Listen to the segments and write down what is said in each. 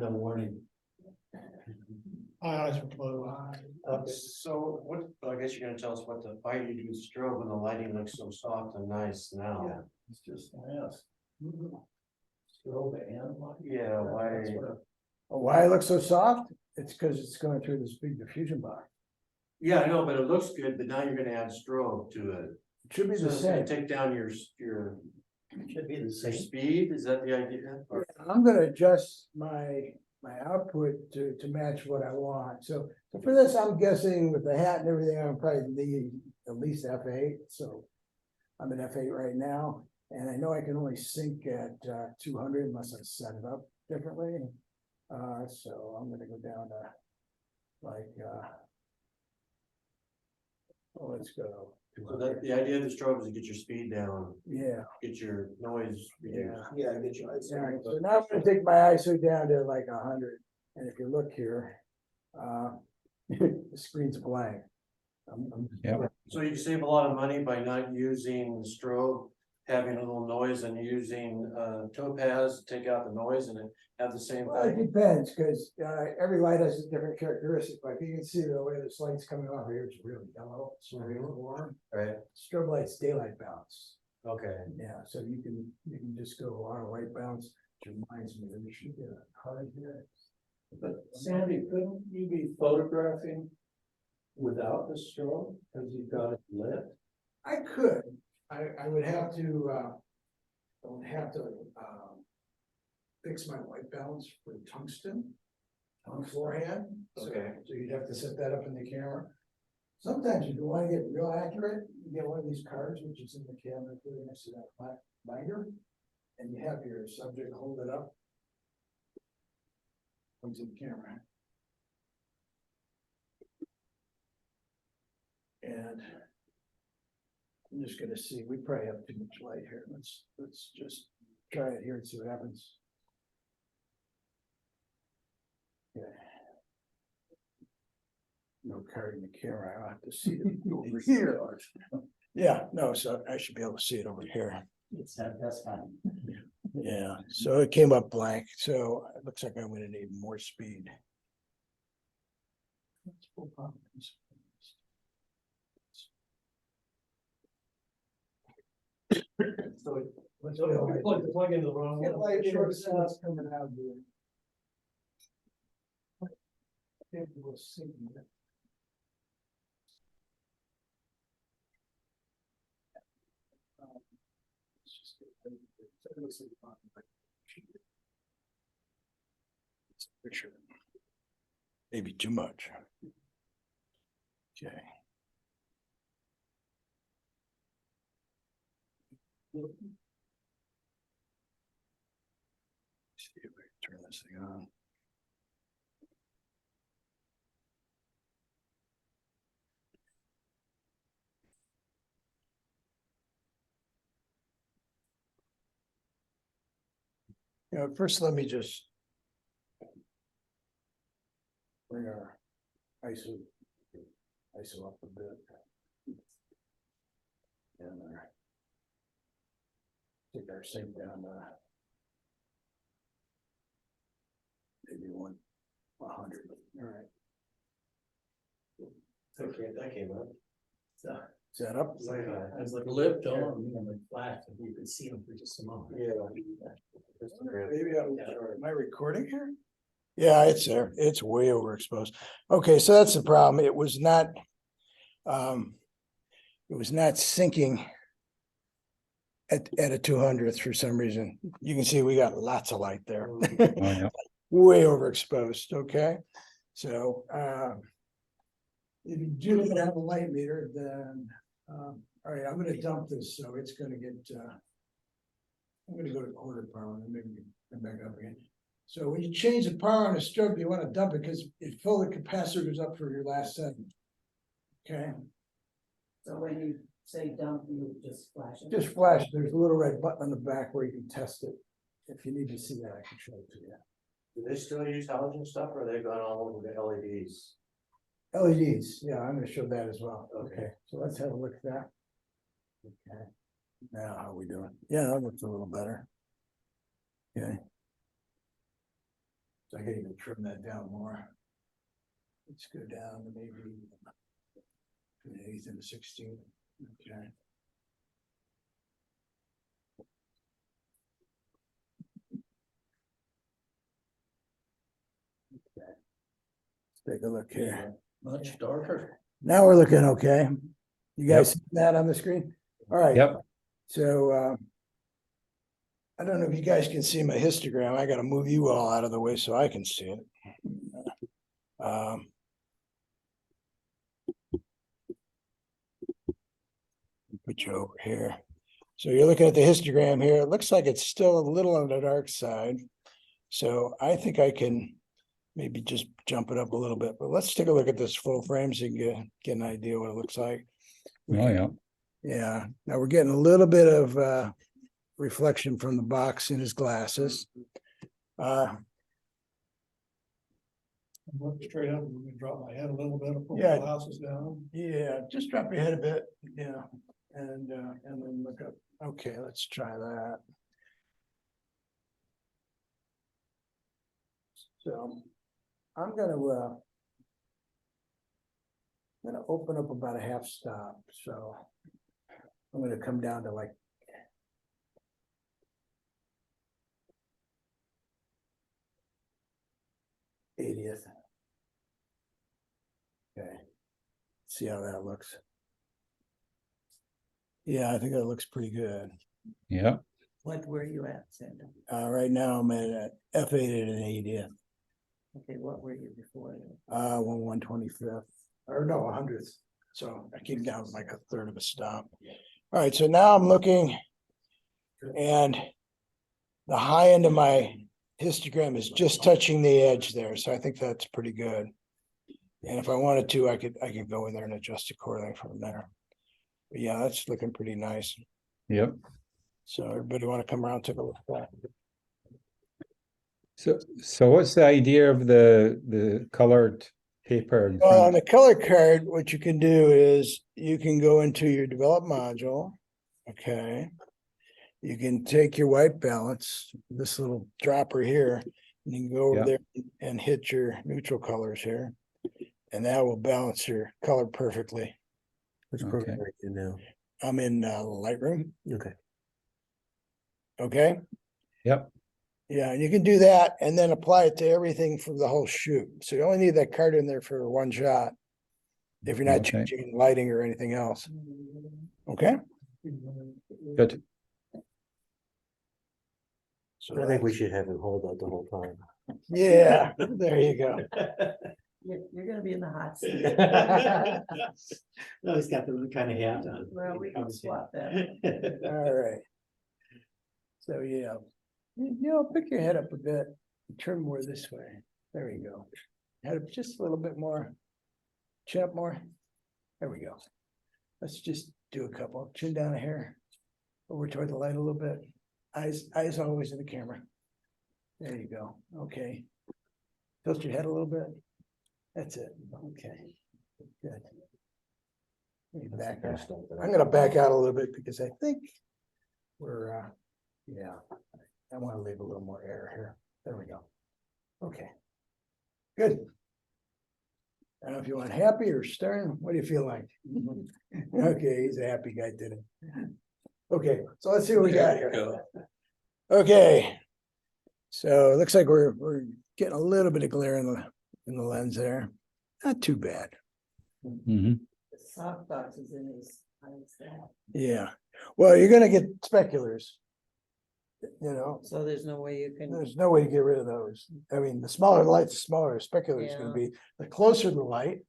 No warning. Eyes are blue. So what, I guess you're gonna tell us why you do strobe when the lighting looks so soft and nice now? Yeah, it's just a mess. Strobe and light. Yeah, why? That's what Why it looks so soft? It's because it's going through this big diffusion box. Yeah, I know, but it looks good, but now you're gonna add strobe to it. It should be So the it's gonna same. take down your it should be the your same. speed, is that the idea? Or- I'm gonna adjust my output to match what I want. So for this, I'm guessing with the hat and everything, I'm probably need at least F8. So I'm at F8 right now, and I know I can only sync at 200 unless I set it up differently. So I'm gonna go down to like let's go. So that, the idea of the strobe is to get your speed down, Yeah. get your noise reduced. Yeah. Yeah, get you. All right, so now I'm gonna take my ISO down to like 100, and if you look here, the screen's blank. So you save a lot of money by not using the strobe, having a little noise and using topaz to take out the noise and have the same Well, it thing. depends, because every light has a different characteristic, like you can see the way this light's coming off here, it's really yellow, it's really warm. Right, Strobe light's daylight bounce, okay. yeah, so you can just go auto white bounce, which reminds me, we should get a card here. But Sandy, couldn't you be photographing without the strobe, because you've got it lit? I could, I would have to, fix my white balance for tungsten beforehand. Okay. So you'd have to set that up in the camera. Sometimes if you want to get real accurate, you get one of these cards, which is in the camera, put it next to that binder, and you have your subject hold it up. Comes in the camera. And I'm just gonna see, we probably have too much light here. Let's just try it here and see what happens. Okay. No card in the camera, I'll have to see it over here. Yeah, no, so I should be able to see it over here. It's that's fine. Yeah, so it came up blank, so it looks like I'm gonna need more speed. So Let's So go. if you plug the plug into the wrong Get one. light here, see what's coming out here. Maybe we'll see. Let's just get it looks like it's a picture. Maybe too much. Okay. See if I can turn this thing on. First, let me just bring our ISO up a bit. And take our sync down to maybe 100. All right. okay, that came up. Is that up? I was like lit on, and like flash, and you could see them for just a moment. Yeah. Maybe am I recording here? Yeah, it's there. It's way overexposed. Okay, so that's the problem. It was not syncing at a 200th for some reason. You can see we got lots of light there. Way overexposed, okay? So if you do have a light meter, then all right, I'm gonna dump this, so it's gonna get I'm gonna go to quarter power and then maybe come back up again. So when you change the power on a strobe, you want to dump it because it fill the capacitors up for your last setting. Okay, So when you say dump, you just flash it? just flash. There's a little red button on the back where you can test it. If you need to see that, I can show it to you. Do they still use halogen stuff or are they gone all over the LEDs? LEDs, yeah, I'm gonna show that as well. Okay. Okay, so let's have a look at that. Okay, now how are we doing? Yeah, that looks a little better. Okay. So I can even trim that down more. Let's go down to maybe an eighth and a 16th. Okay. Let's take a look here. Much darker. Now we're looking okay. You guys see that on the screen? All right. Yep. So, I don't know if you guys can see my histogram. I gotta move you all out of the way so I can see it. Put you over here. So you're looking at the histogram here. It looks like it's still a little on the dark side. So I think I can maybe just jump it up a little bit, but let's take a look at this full frame so you can get an idea what it looks like. Oh, yeah. Yeah, now we're getting a little bit of reflection from the box in his glasses. Look straight up, I'm gonna drop my head a little bit, pull Yeah. the glasses down. Yeah, just drop your head a bit, yeah, and then look up. Okay, let's try that. So I'm gonna open up about a half stop, so I'm gonna come down to like 80th. Okay, see how that looks. Yeah, I think that looks pretty good. Yeah. What were you at, Sandra? Right now I'm at F8 at an 80th. Okay, what were you before? 1/125th, or no, 100th. So I came down like a third of a stop. All right, so now I'm looking, and the high end of my histogram is just touching the edge there, so I think that's pretty good. And if I wanted to, I could go in there and adjust accordingly from there. But yeah, that's looking pretty nice. Yep. So everybody want to come around, take a look at that? So what's the idea of the colored paper in Well, on front? the color card, what you can do is you can go into your develop module. Okay. You can take your white balance, this little dropper here, and you can go over Yeah. there and hit your neutral colors here. And that will balance your color perfectly. Which Okay. program are you in now? I'm in Lightroom. Okay. Okay. Yep. Yeah, and you can do that and then apply it to everything for the whole shoot. So you only need that card in there for one shot. If you're not Okay. changing lighting or anything else. Okay. Good. So I think we should have him hold that the whole time. yeah, there you go. You're gonna be in the hot seat. No, he's got the kind of hat on. Well, we can swap that. All right. So yeah, pick your head up a bit, turn more this way. There you go. Head up just a little bit more. Chin up more. There we go. Let's just do a couple. Chin down a hair. Over toward the light a little bit. Eyes always in the camera. There you go. Okay. Tilt your head a little bit. That's it. Okay. Good. Let me back out. I'm gonna back out a little bit because I think we're yeah. I want to leave a little more air here. There we go. Okay. Good. I don't know if you want happy or stern. What do you feel like? Okay, he's a happy guy today. Okay, so let's see what we got There you here. go. Okay. So it looks like we're getting a little bit of glare in the lens there. Not too bad. Hmm. The softbox is in his eyes there. Yeah. Well, you're gonna get speculars. You know, So there's no way you can, there's no way to get rid of those. I mean, the smaller the light, the smaller the specular is gonna be. The closer the light,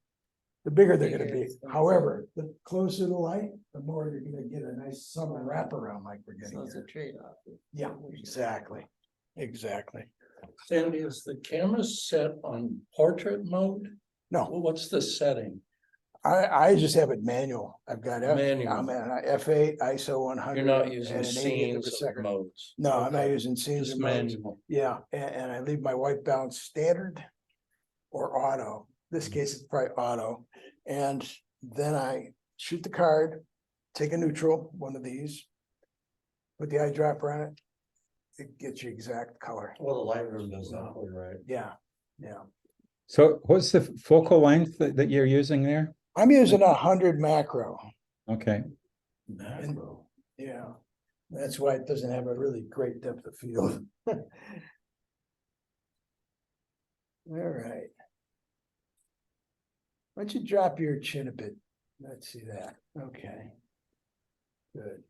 the bigger they're gonna Bigger be. it's gonna be. However, the closer the light, the more you're gonna get a nice summer wraparound like we're getting so it's a here. trade-off. Yeah, exactly. Exactly. Sandy, is the camera set on portrait mode? No, Well, what's the setting? I just have it manual. I've got Manual. I'm at F8, ISO 100. You're not using and an 80th of a scenes second. modes? No, I'm not Okay. using scenes Just or modes. manual. Yeah, and I leave my white balance standard or auto. This case it's probably auto. And then I shoot the card, take a neutral, one of these, put the eyedropper on it, it gets you exact color. Well, the Lightroom does that, right? Yeah, yeah. So what's the focal length that you're using there? I'm using 100 macro. Okay, Macro. Yeah, that's why it doesn't have a really great depth of field. All right. Why don't you drop your chin a bit? Let's see that. Okay. Good.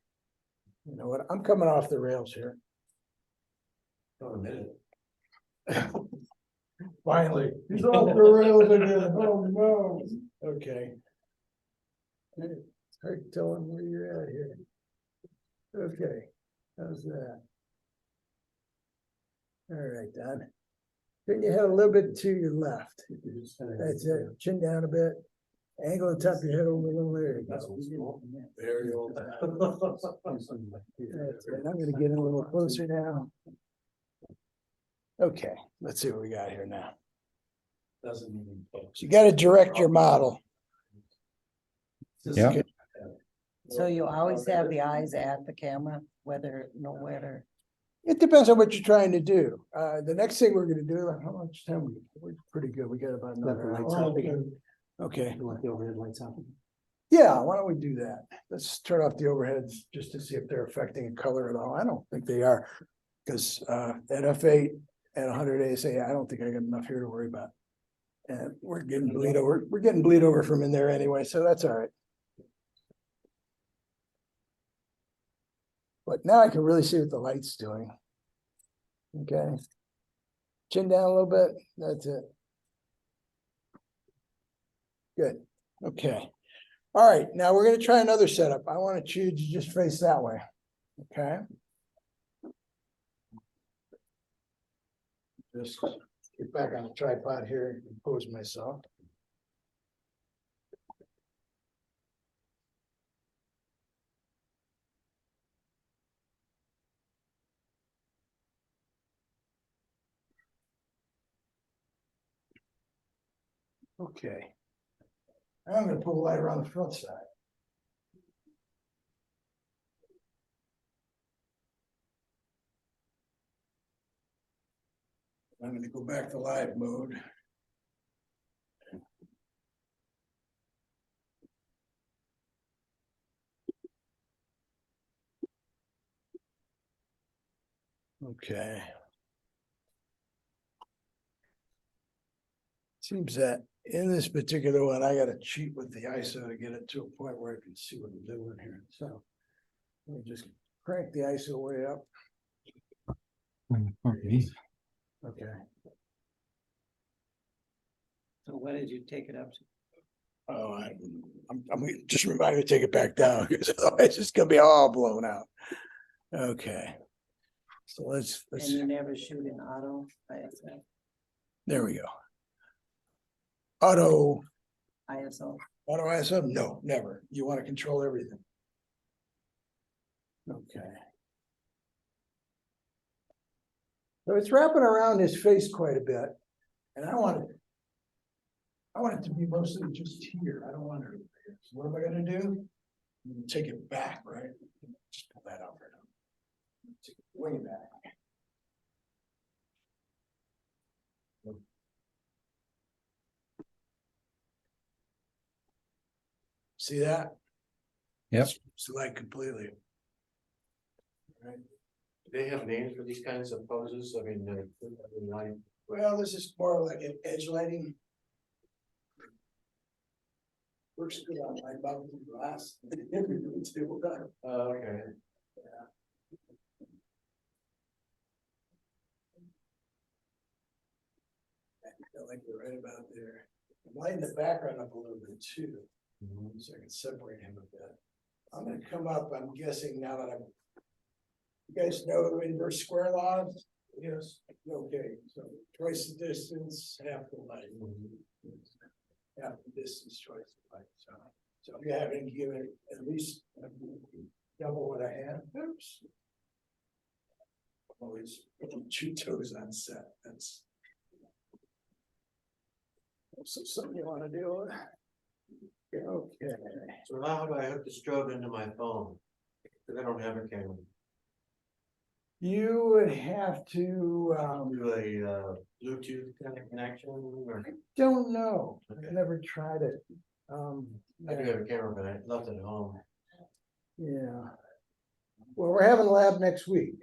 You know what? I'm coming off the rails here. Oh, a minute. Finally, he's off the rails again. Oh, no. Okay. It's hard telling where you're at here. Okay, how's that? All right, Don. Turn your head a little bit to your left. That's it. Chin down a bit. Angle the top of your head over a little. There you go. Very old. That's it. I'm gonna get in a little closer now. Okay, let's see what we got here now. Doesn't even. So you gotta direct your model. Yeah. So you always have the eyes at the camera, no matter. It depends on what you're trying to do. The next thing we're gonna do, how much time we're pretty good. We got about Let the another lights hour. out again. Okay, You want the overhead lights out? yeah, why don't we do that? Let's turn off the overheads just to see if they're affecting color at all. I don't think they are. Cause at F8 at 100 ASA, I don't think I got enough here to worry about. And we're getting bleed over from in there anyway, so that's all right. But now I can really see what the light's doing. Okay. Chin down a little bit, that's it. Good, okay. All right, now we're gonna try another setup. I want you to just face that way, okay? Just get back on the tripod here and pose myself. Okay. Now I'm gonna pull the light around the front side. I'm gonna go back to live mode. Okay. Seems that in this particular one, I gotta cheat with the ISO to get it to a point where I can see what I'm doing here, so. Let me just crank the ISO way up, okay. okay. So what did you take it up to? Oh, I'm just remind me to take it back down, because otherwise it's gonna be all blown out. Okay. So let's, And you never shoot in auto ISO, there we go. Auto ISO? ISO? No, never. You want to control everything. Okay. So it's wrapping around his face quite a bit, and I want it to be mostly just here. I don't want it over here. So what am I gonna do? I'm gonna take it back, right? Just pull that out right now. Take it way back. See that? Yep. Select completely. Right. Do they have names for these kinds of poses? I mean, like. Well, this is more like an edge lighting. Works good on my bubble glass. Okay. I like you're right about there. I'm lighting the background up a little bit too, so I can separate him a bit. I'm gonna come up, I'm guessing now that I'm. You guys know the inverse square laws? Yes. Okay, so twice the distance, half the light. Half the distance, twice the light, so I'm having to give it at least double what I had. Oops. Always putting 2 toes on set, that's. So something you wanna do? Okay. So now how do I hook the strobe into my phone? Because I don't have a camera. You would have to, Do a Bluetooth kind of connection or? don't know, I never tried it. I do have a camera, but I left it at home. Yeah. Well, we're having a lab next week.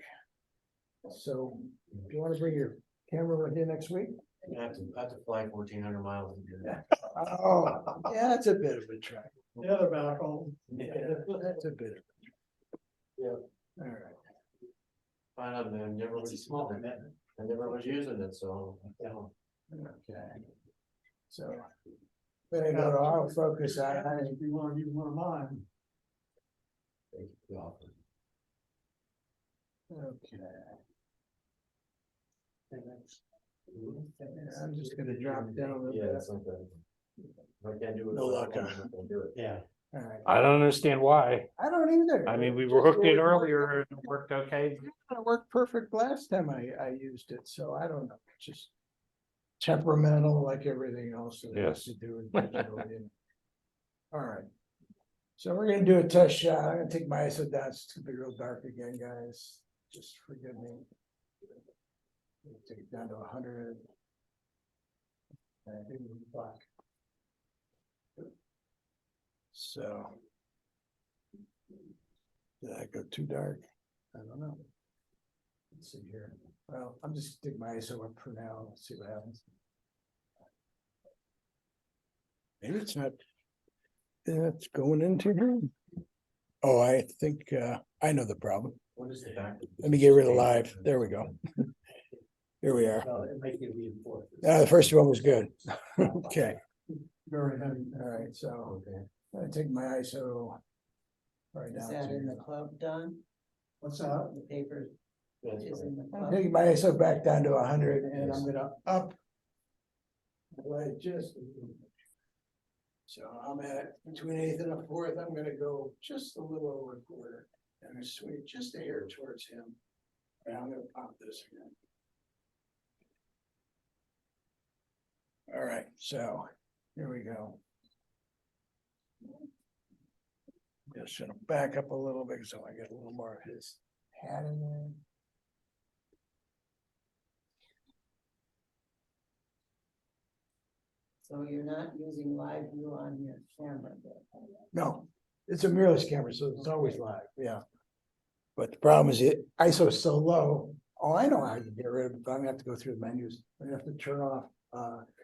So if you wanna bring your camera with you next week? I have to fly 1,400 miles to do that. Oh, yeah, that's a bit of a trek. The other back home. That's a bit of. Yeah. All right. Find out, man, never was small, I never was using it, so, you know. Okay. So. Then I go to auto focus, If you wanna use one of mine. Thank you for the offer. Okay. I'm just gonna drop down a little Yeah, bit. that's something. If I can't do it. No luck, I'm huh? not gonna do it. Yeah. All right. I don't understand why. I don't either. I mean, we were hooked in earlier and it worked okay. It worked perfect last time I used it, so I don't know, just temperamental like everything else. that it has Yes. to do with digital, you know. All right. So we're gonna do a test shot. I'm gonna take my ISO down. It's gonna be real dark again, guys. Just forgive me. Take it down to 100. And I think we'll be black. So. Did I go too dark? I don't know. Let's see here. Well, I'm just stick my ISO up for now, see what happens. Maybe it's not. Yeah, it's going into here. Oh, I think, I know the problem. What is the back? Let me get rid of live. There we go. Here we are. Oh, it might get reinforced. The first one was good. Okay, Very heavy. all right, so Okay. I'm gonna take my ISO. Right Is down that in the to. club done? What's that? The paper That's is fine. in the I'm club? taking my ISO back down to 100 and I'm gonna up. Like just. So I'm at between eighth and a fourth, I'm gonna go just a little over a quarter. And I swing just a hair towards him. And I'm gonna pop this again. All right, so here we go. Just gonna back up a little bit so I get a little more of his hat in there. So you're not using live view on your camera there? No, it's a mirrorless camera, so it's always live, yeah. But the problem is it ISO is so low. Oh, I know how you get rid of it, but I'm gonna have to go through the menus. I'm gonna have to turn off.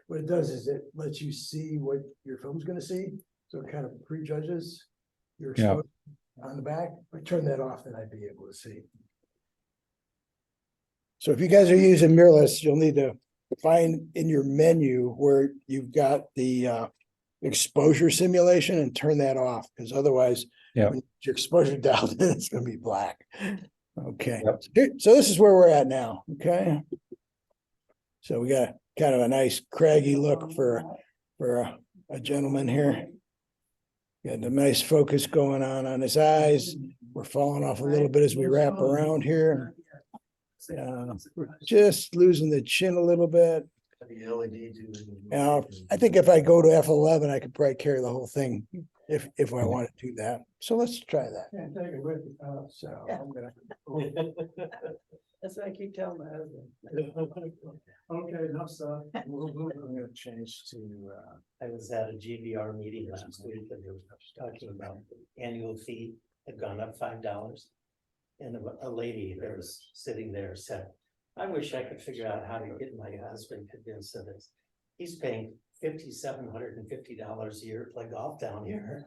What it does is it lets you see what your film's gonna see, so it kind of prejudges your Yeah. exposure on the back. If I turn that off, then I'd be able to see. So if you guys are using mirrorless, you'll need to find in your menu where you've got the exposure simulation and turn that off, because otherwise. Yeah. when your exposure dialed in, it's gonna be black. Okay, Yep. so this is where we're at now, okay? So we got kind of a nice craggy look for a gentleman here. Got a nice focus going on his eyes. We're falling off a little bit as we wrap around here. We're just losing the chin a little bit. The LED too. Now, I think if I go to F11, I could probably carry the whole thing if I want to do that. So let's try that. Can't take it with you. So I'm gonna. That's what I keep telling my husband. Okay, enough stuff. I'm gonna change to, I was at a GVR meeting last week and they were talking about annual fee had gone up $5. And a lady that was sitting there said, I wish I could figure out how to get my husband convinced of this. He's paying $5,750 a year to play golf down here.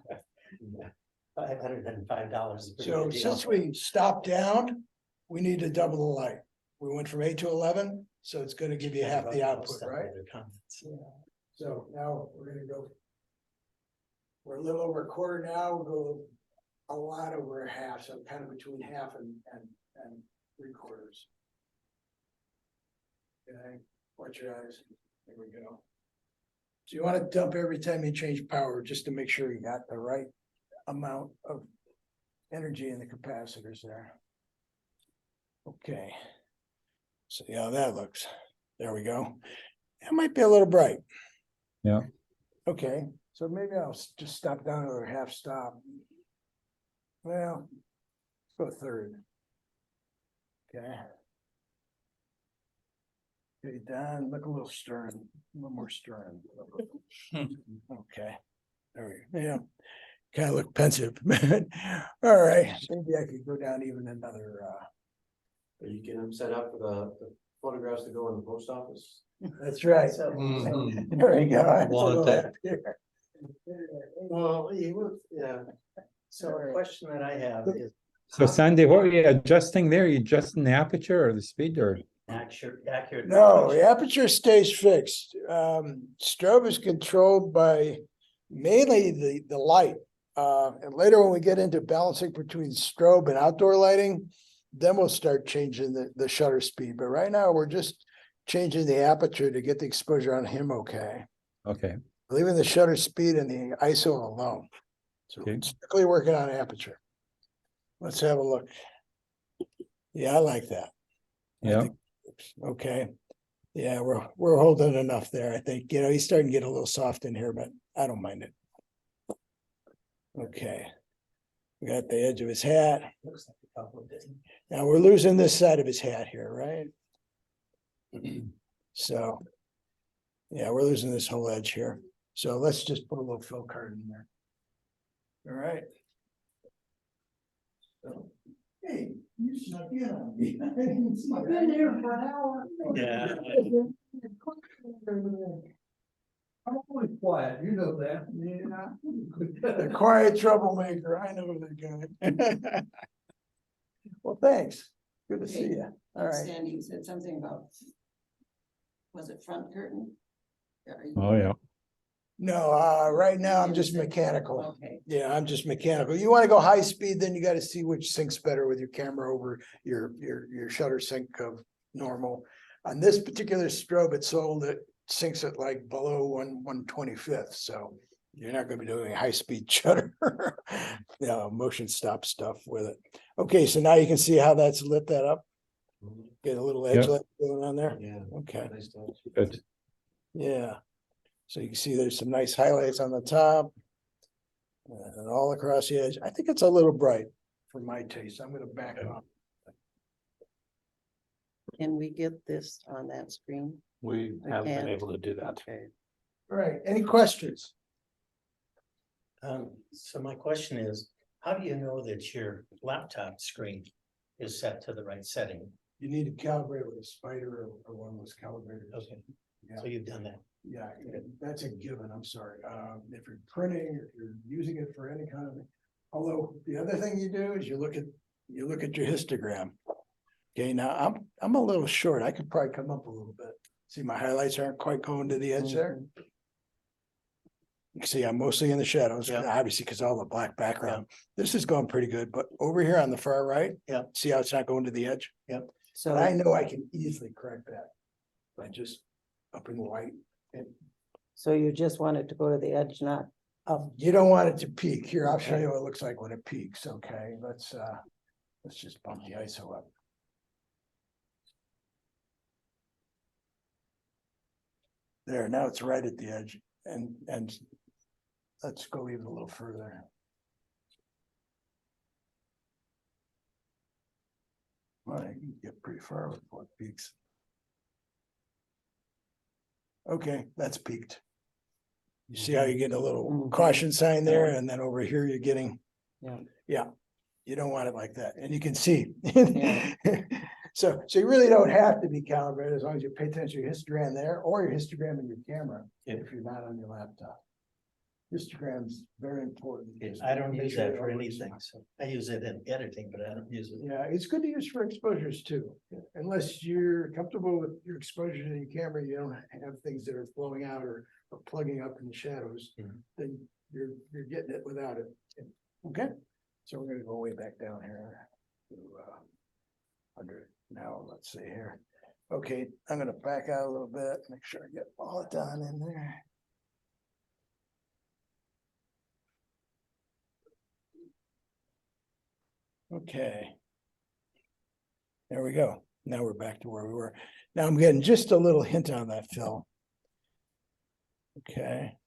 $505. so since we stopped down, we need to double the light. We went from 8 to 11, so it's gonna give you half the output, right? So now we're gonna go. We're a little over a quarter now, we'll go a lot over a half, so kind of between half and 3/4. Okay, watch your eyes, there we go. So you wanna dump every time you change power, just to make sure you got the right amount of energy in the capacitors there. Okay. See how that looks, there we go. That might be a little bright. Yeah. Okay, so maybe I'll just stop down to a half stop. Well, let's go a third. Okay. Okay, Don, look a little stern, a little more stern. Okay, there we go, yeah, kind of look pensive. All right, maybe I could go down even another, Are you getting them set up for the photographs to go in the post office? that's right. Mhm. There we go. That's a Want little that. happier. Well, you would, yeah. So a question that I have is So Sandy, what are you adjusting there? You adjusting the aperture or the speed or? accurate. No, the aperture stays fixed. Strobe is controlled by mainly the light. And later when we get into balancing between strobe and outdoor lighting, then we'll start changing the shutter speed. But right now, we're just changing the aperture to get the exposure on him okay. Okay, Leaving the shutter speed and the ISO alone. So Okay. strictly working on aperture. Let's have a look. Yeah, I like that. I yeah, think- Okay. Yeah, we're holding enough there. I think, he's starting to get a little soft in here, but I don't mind it. Okay. We got the edge of his hat. Looks like a couple of days. Now we're losing this side of his hat here, right? So. Yeah, we're losing this whole edge here. So let's just put a little fill card in there. All right. So, hey, you snuck in on me. I've been here for an hour. Yeah. I'm always quiet, you know that. Yeah. The quiet troublemaker, I know the guy. Well, thanks. Good to see you. All right. Sandy, you said something about, was it front curtain? oh, yeah. No, right now I'm just mechanical. Okay. Yeah, I'm just mechanical. You want to go high speed, then you got to see which syncs better with your camera over your shutter sync of normal. On this particular strobe, it's sold it syncs it like below 1/25th. So you're not going to be doing high speed shutter, motion stop stuff with it. Okay, so now you can see how that's lit that up. Get a little edge Yep. light going on there. Yeah. Okay. Nice touch. Good. Yeah. So you can see there's some nice highlights on the top. And all across the edge. I think it's a little bright for my taste. I'm gonna back off. Can we get this on that screen? We I have been can't. able to do that. Okay. All right, any questions? So my question is, how do you know that your laptop screen is set to the right setting? You need to calibrate with a spider or one of those calibrators. Okay, Yeah. so you've done that. Yeah, that's a given, I'm sorry. If you're printing, if you're using it for any kind of, although the other thing you do is you look at your histogram. Okay, now I'm a little short. I could probably come up a little bit. See, my highlights aren't quite going to the edge there. You can see I'm mostly in the shadows, Yeah. obviously because all the black background. This is going pretty good, but over here on the far right. Yeah. See how it's not going to the edge? Yep. So I know I can easily correct that by just upping the white. So you just want it to go to the edge, not up? You don't want it to peak. Here, I'll show you what it looks like when it peaks, okay? Let's just bump the ISO up. There, now it's right at the edge and let's go even a little further. Well, you can get pretty far before it peaks. Okay, that's peaked. You see how you get a little caution sign there, and then over here you're getting. Yeah. Yeah, you don't want it like that, and you can see. Yeah. So you really don't have to be calibrated as long as you pay attention to your histogram there or your histogram in your camera, if you're not on your laptop. Histogram's very important. just I to don't make use sure that it for all works anything, out. so I use it in editing, but I don't use it. Yeah, it's good to use for exposures too, unless you're comfortable with your exposure to your camera, you don't have things that are flowing out or plugging up in the shadows, Mhm. then you're getting it without it. Okay, so we're gonna go way back down here to 100. Now, let's see here. Okay, I'm gonna back out a little bit, make sure I get all it done in there. Okay. There we go. Now we're back to where we were. Now I'm getting just a little hint on that fill. Okay.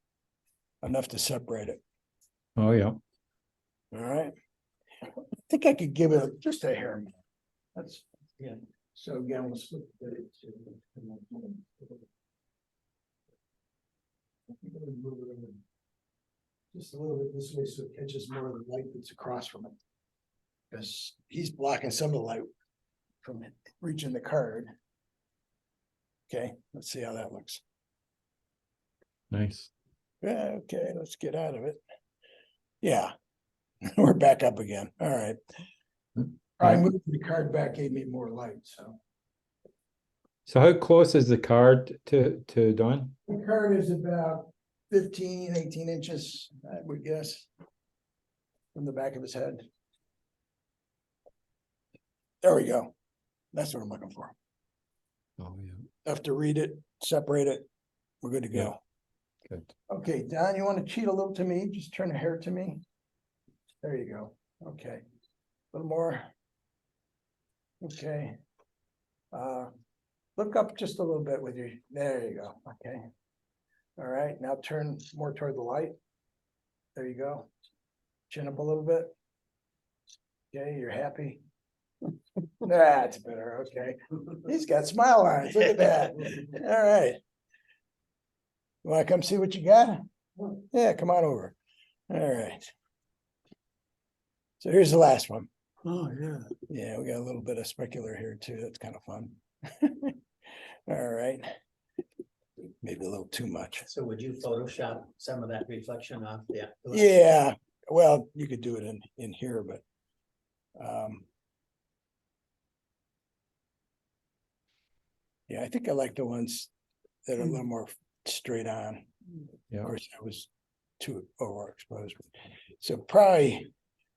Enough to separate it. Oh, yeah. All right. I think I could give it just a hair more. Yeah. So again, let's look at it. Just a little bit this way so it catches more of the light that's across from it. Because he's blocking some of the light from it reaching the card. Okay, let's see how that looks. Nice. Yeah, okay, let's get out of it. Yeah, we're back up again. All right. I Right. moved the card back, gave me more light, so. So how close is the card to Don? The card is about 15, 18 inches, I would guess. From the back of his head. There we go. That's what I'm looking for. Oh, yeah. Have to read it, separate it. We're good to Yeah. go. Good. Okay, Don, you want to cheat a little to me? Just turn the hair to me. There you go. Okay. A little more. Okay. Look up just a little bit with your, there you go. Okay. All right, now turn more toward the light. There you go. Chin up a little bit. Okay, you're happy. That's better. Okay. He's got smile eyes. Look at that. All right. You want to come see what you got? Yeah, come on over. All right. So here's the last one. Oh, yeah. Yeah, we got a little bit of specular here too. That's kind of fun. All right. Maybe a little too much. So would you Photoshop some of that reflection off? Yeah. Yeah, well, you could do it in here, but. Yeah, I think I like the ones that are a little more straight on. Yeah. Of course, I was too overexposed. So probably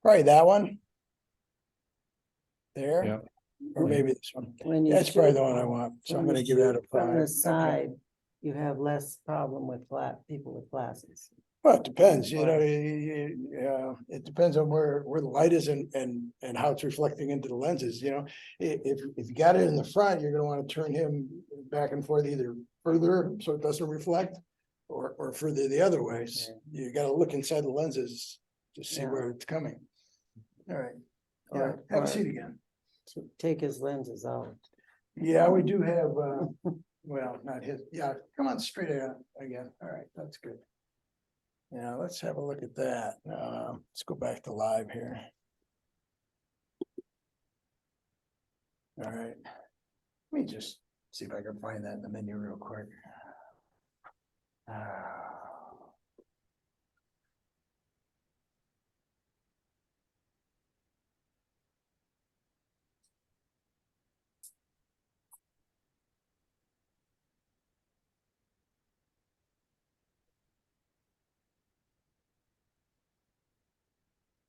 that one. There. Yeah. Or maybe this one. When you That's probably shoot the one I want. So I'm when gonna you give that a shoot from the 5. side, you have less problem with people with glasses. Well, it depends, you know, yeah, it depends on where the light is and how it's reflecting into the lenses, you know. If you got it in the front, you're gonna want to turn him back and forth either further so it doesn't reflect. Or further the other way. You gotta look inside the lenses to see Yeah. where it's coming. All right, yeah, Or- have or- a seat again. To take his lenses out. Yeah, we do have, well, not his, yeah, come on straight out again. All right, that's good. Yeah, let's have a look at that. Let's go back to live here. All right. Let me just see if I can find that in the menu real quick. I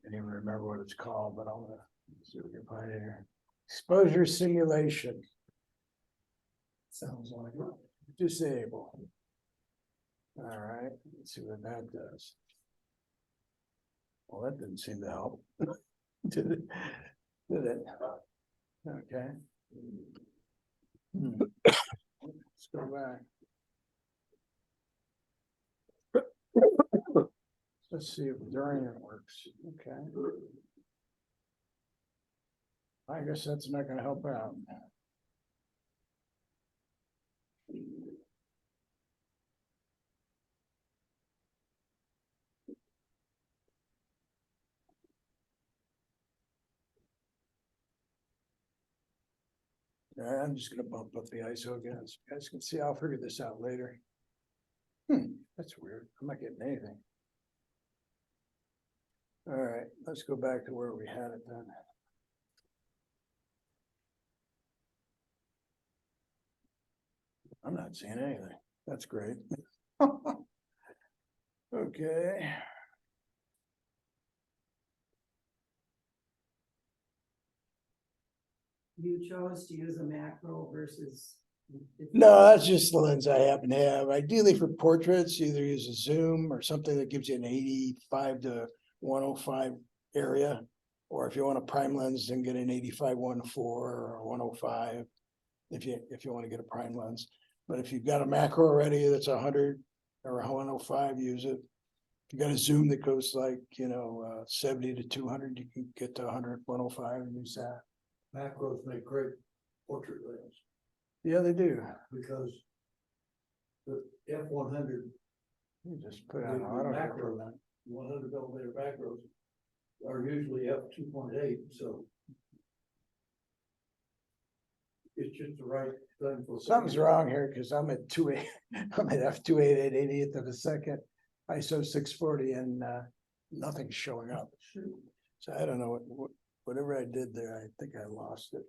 didn't even remember what it's called, but I'll see if we can find it here. Exposure simulation. Sounds like disable. All right, let's see what that does. Well, that didn't seem to help. Did it? Did it? Okay. Let's go back. Let's see if during it works. Okay. I guess that's not gonna help out. I'm just gonna bump up the ISO again. So you guys can see, I'll figure this out later. That's weird. I'm not getting anything. All right, let's go back to where we had it then. I'm not seeing anything. That's great. Okay. You chose to use a macro versus. No, that's just the lens I happen to have. Ideally for portraits, either use a zoom or something that gives you an 85 to 105 area. Or if you want a prime lens, then get an 85 1.4 or 105. If you want to get a prime lens. But if you've got a macro already that's 100 or 105, use it. If you got a zoom that goes like, 70 to 200, you can get to 100, 105 and use that. Macros make great portrait lens, Yeah, they do. because the F-100, You just put the on auto. macro, 100mm macros are usually f2.8, so it's just the right thing for. Something's wrong here, because I'm at 2.8, I'm at f2.88 of a second, ISO 640, and nothing's showing up. So I don't know whatever I did there, I think I lost it.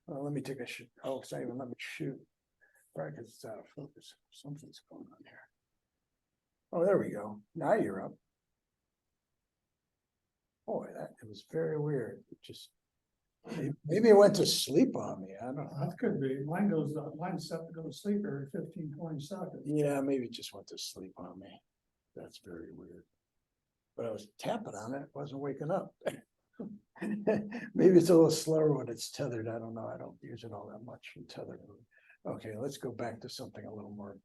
Well, let me take a shoot. Oh, it's not even let me shoot. Probably because it's out of focus. Something's going on here. Oh, there we go. Now you're up. Boy, it was very weird. It just maybe it went to sleep on me. I don't know. That could be, mine's set to go to sleep every 15-20 seconds. Yeah, maybe it just went to sleep on me. That's very weird. But I was tapping on it, it wasn't waking up. Maybe it's a little slower when it's tethered. I don't know. I don't use it all that much in tethered. Okay, let's go back to something a little more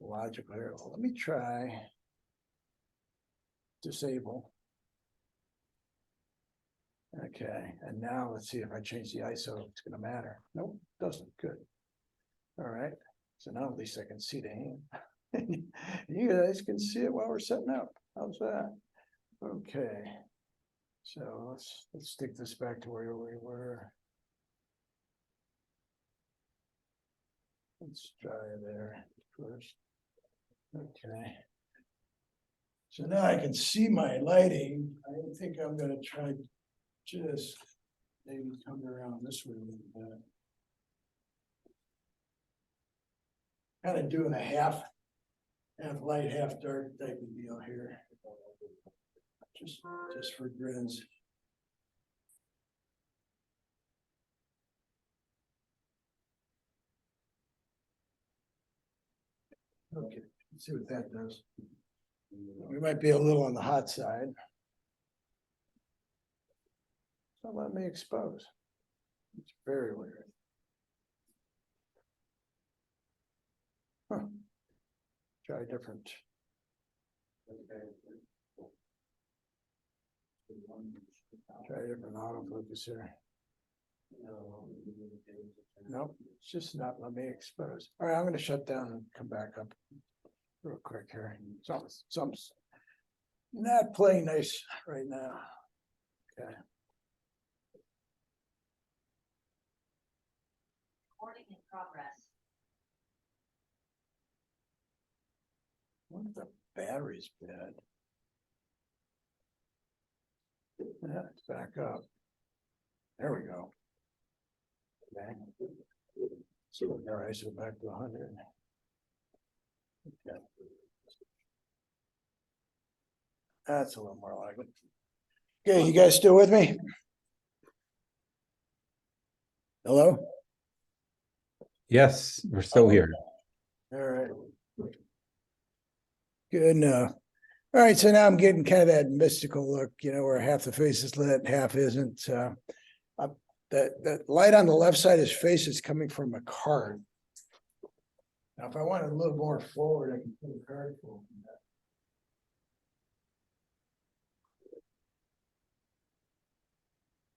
logical here. Let me try disable. Okay, and now let's see if I change the ISO, it's gonna matter. Nope, doesn't. Good. All right, so now at least I can see the hand. You guys can see it while we're setting up. How's that? Okay. So let's stick this back to where we were. Let's try there first. Okay. So now I can see my lighting. I think I'm gonna try just maybe come around this way a little bit. Kind of doing a half light, half dark type of deal here. Just for grins. Okay, let's see what that does. We might be a little on the hot side. So let me expose. It's very weird. Huh. Try different. Try different autofocus here. Nope, it's just not let me expose. All right, I'm gonna shut down and come back up real quick here. Something's not playing nice right now. Okay. Recording in progress. What if the battery's bad? Yeah, it's back up. There we go. Okay. So all right, so back to 100. Okay. That's a little more like it. Okay, you guys still with me? Hello? Yes, we're still here. All right. Good enough. All right, so now I'm getting kind of that mystical look, where half the face is lit, half isn't. That light on the left side of his face is coming from a card. Now, if I want it a little more forward, I can put a card forward.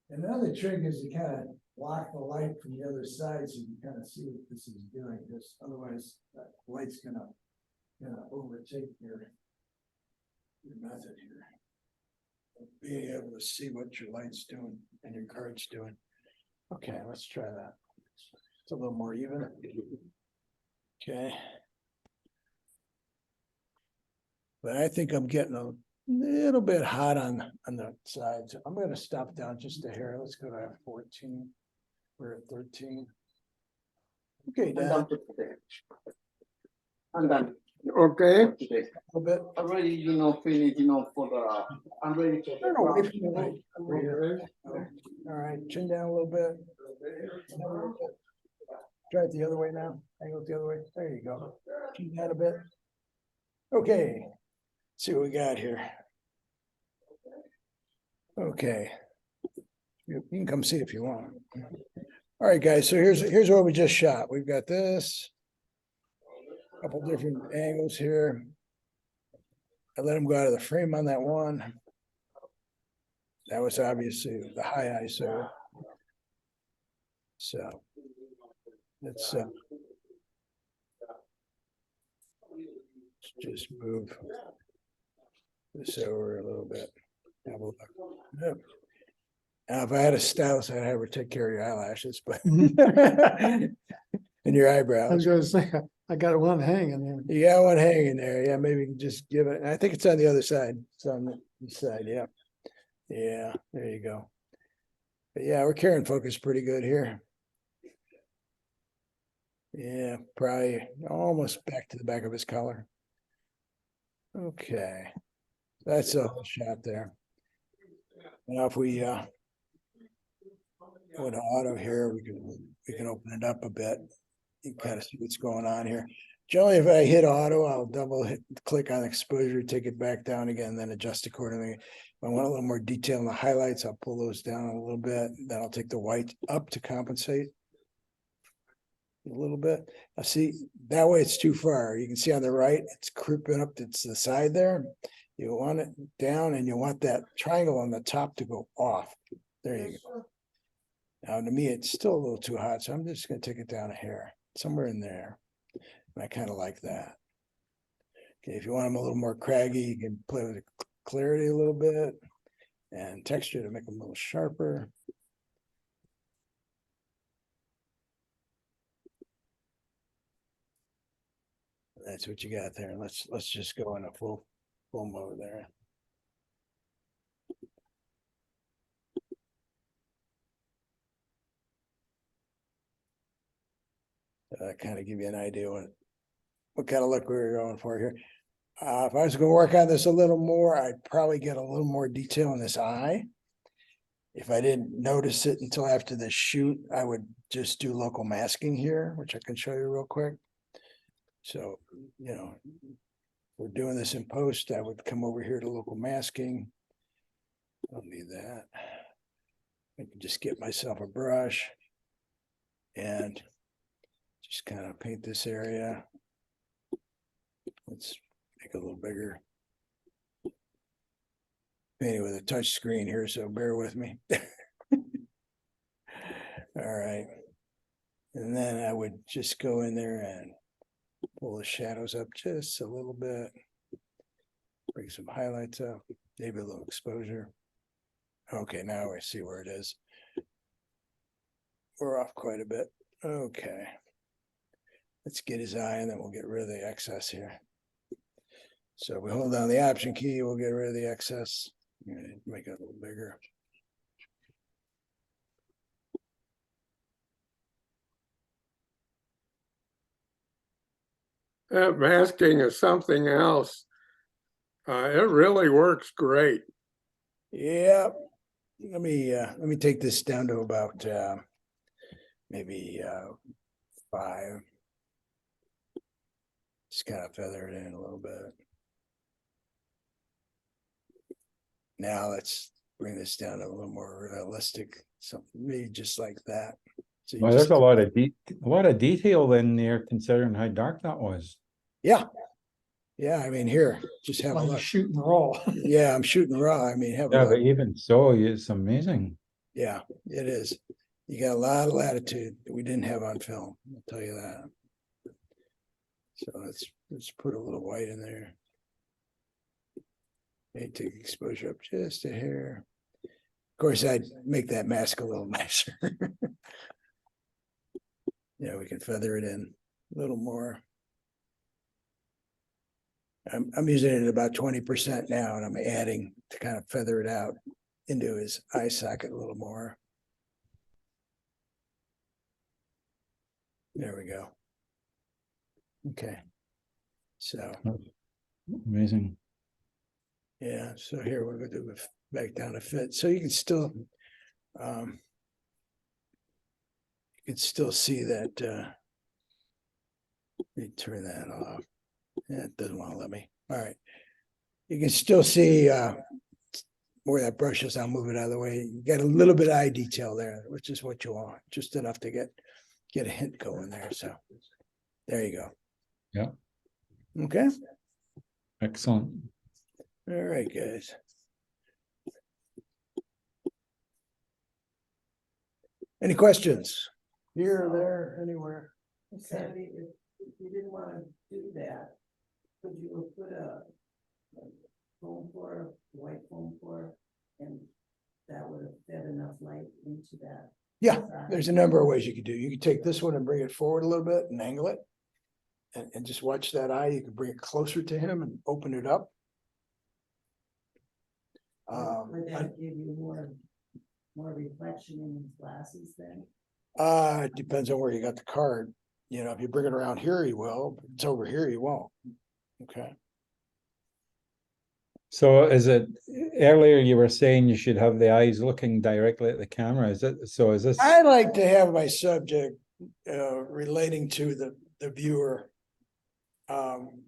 Another trick is to kind of block the light from the other side so you can kind of see what this is doing, because otherwise that light's gonna overtake your method here. Being able to see what your light's doing and your card's doing. Okay, let's try that. It's a little more even. Okay. But I think I'm getting a little bit hot on the sides. I'm gonna stop down just a hair. Let's go to 14. We're at 13. Okay, Dan. I'm done. Okay. A little bit. Already, finish, for the, I'm ready to. Turn away from the light. Over here. All right, chin down a little bit. Try it the other way now. Angle it the other way. There you go. Chin down a bit. Okay. See what we got here. Okay. You can come see if you want. All right, guys. So here's what we just shot. We've got this. Couple different angles here. I let him go out of the frame on that one. That was obviously the high ISO. So let's just move this over a little bit. Have a look. Yep. Now, if I had a stylist, I'd have her take care of your eyelashes, but and your I was eyebrows. gonna say, I got one hanging there. You got one hanging there. Yeah, maybe you can just give it. I think it's on the other side. It's on the side. Yeah. Yeah, there you go. But yeah, we're carrying focus pretty good here. Yeah, probably almost back to the back of his collar. Okay. That's a whole shot there. Now if we go to auto here, we can open it up a bit. You can kind of see what's going on here. Generally, if I hit auto, I'll click on exposure, take it back down again, then adjust accordingly. If I want a little more detail in the highlights, I'll pull those down a little bit. Then I'll take the white up to compensate a little bit. I see that way it's too far. You can see on the right, it's creeping up to the side there. You want it down and you want that triangle on the top to go off. There you go. Now to me, it's still a little too hot, so I'm just gonna take it down a hair, somewhere in there. And I kind of like that. Okay, if you want them a little more craggy, you can play with the clarity a little bit and texture to make them a little sharper. That's what you got there. Let's just go in a full mode there. Kind of give you an idea what kind of look we were going for here. If I was going to work on this a little more, I'd probably get a little more detail in this eye. If I didn't notice it until after the shoot, I would just do local masking here, which I can show you real quick. So, you know, we're doing this in post. I would come over here to local masking. I don't need that. I can just get myself a brush and just kind of paint this area. Let's make it a little bigger. Paint it with a touch screen here, so bear with me. All right. And then I would just go in there and pull the shadows up just a little bit. Bring some highlights up, maybe a little exposure. Okay, now I see where it is. We're off quite a bit. Okay. Let's get his eye and then we'll get rid of the excess here. So we hold down the option key, we'll get rid of the excess. Make it a little bigger. That masking is something else. It really works great. Yeah. Let me take this down to about maybe 5. Just kind of feather it in a little bit. Now let's bring this down to a little more realistic, something maybe just like that. So Well, there's a lot of detail in there considering how dark that was. Yeah. Yeah, I mean, here, just have a Like look. shooting raw. Yeah, I'm shooting raw. I mean, have a Yeah, look. but even so, it's amazing. Yeah, it is. You got a lot of latitude that we didn't have on film. I'll tell you that. So let's put a little white in there. Maybe take exposure up just a hair. Of course, I'd make that mask a little nicer. Yeah, we can feather it in a little more. I'm using it at about 20% now, and I'm adding to kind of feather it out into his eye socket a little more. There we go. Okay. So. Amazing. Yeah, so here we're going to do back down to fit. So you can still see that. Let me turn that off. Yeah, it doesn't want to let me. All right. You can still see where that brush is. I'll move it out of the way. You got a little bit of eye detail there, which is what you want, just enough to get a hint going there. So there you go. Yeah. Okay. Excellent. All right, guys. Any questions? here, there, anywhere. Sandy, if you didn't wanna do that, could you put a foam floor, white foam floor, and that would have fed enough light into that? Yeah, side? there's a number of ways you could do. You could take this one and bring it forward a little bit and angle it. And just watch that eye. You can bring it closer to him and open it up. Would that give you more reflection in his glasses then? It depends on where you got the card. You know, if you bring it around here, you will. If it's over here, you won't. Okay. So is it, earlier you were saying you should have the eyes looking directly at the camera, is it, so is this? I like to have my subject relating to the viewer.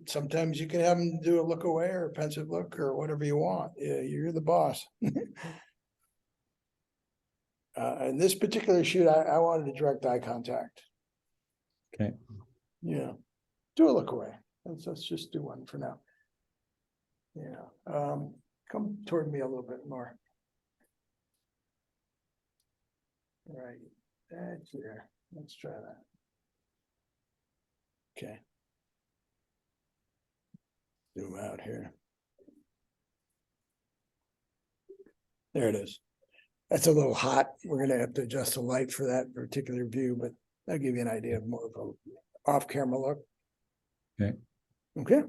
Sometimes you can have them do a look away or a pensive look or whatever you want. Yeah, you're the boss. In this particular shoot, I wanted to direct eye contact. Okay. Yeah, do a look away. Let's just do one for now. Yeah, come toward me a little bit more. Right, that's there. Let's try that. Okay. Zoom out here. There it is. That's a little hot. We're gonna have to adjust the light for that particular view, but that'll give you an idea of more of a off-camera look. Okay. Okay.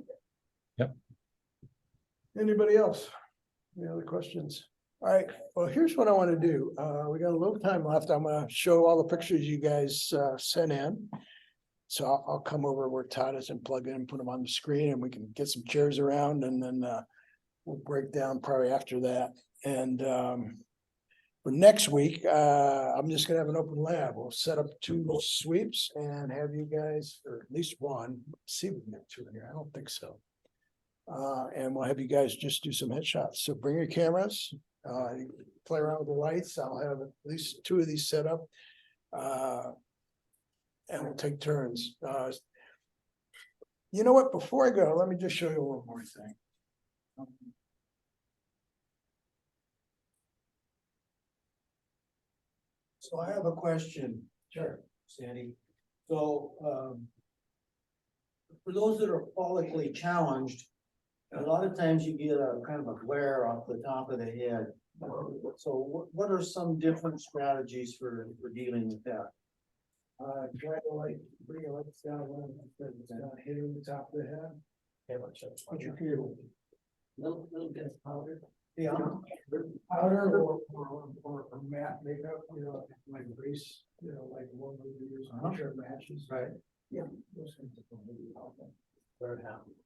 Yep. Anybody else? Any other questions? All right, well, here's what I want to do. We got a little time left. I'm gonna show all the pictures you guys sent in. So I'll come over where Todd is and plug in and put them on the screen, and we can get some chairs around, and then we'll break down probably after that. And for next week, I'm just gonna have an open lab. We'll set up 2 sweeps and have you guys, or at least one, see if we can get 2 in here. I don't think so. And we'll have you guys just do some headshots. So bring your cameras, play around with the lights. I'll have at least 2 of these set up. And we'll take turns. You know what? Before I go, let me just show you one more thing. So I have a question. Sure, Sandy. So, for those that are follically challenged, a lot of times you get a kind of a glare off the top of the head. So what are some different strategies for dealing with that? Try to like bring your lights down when it's hitting the top of the head. Yeah, what you feel? Little bit of powder. Yeah, powder or matte makeup, you know, like grease, you know, like one we use, make sure it matches. Right. Yeah. Those kinds of things. Where it happens.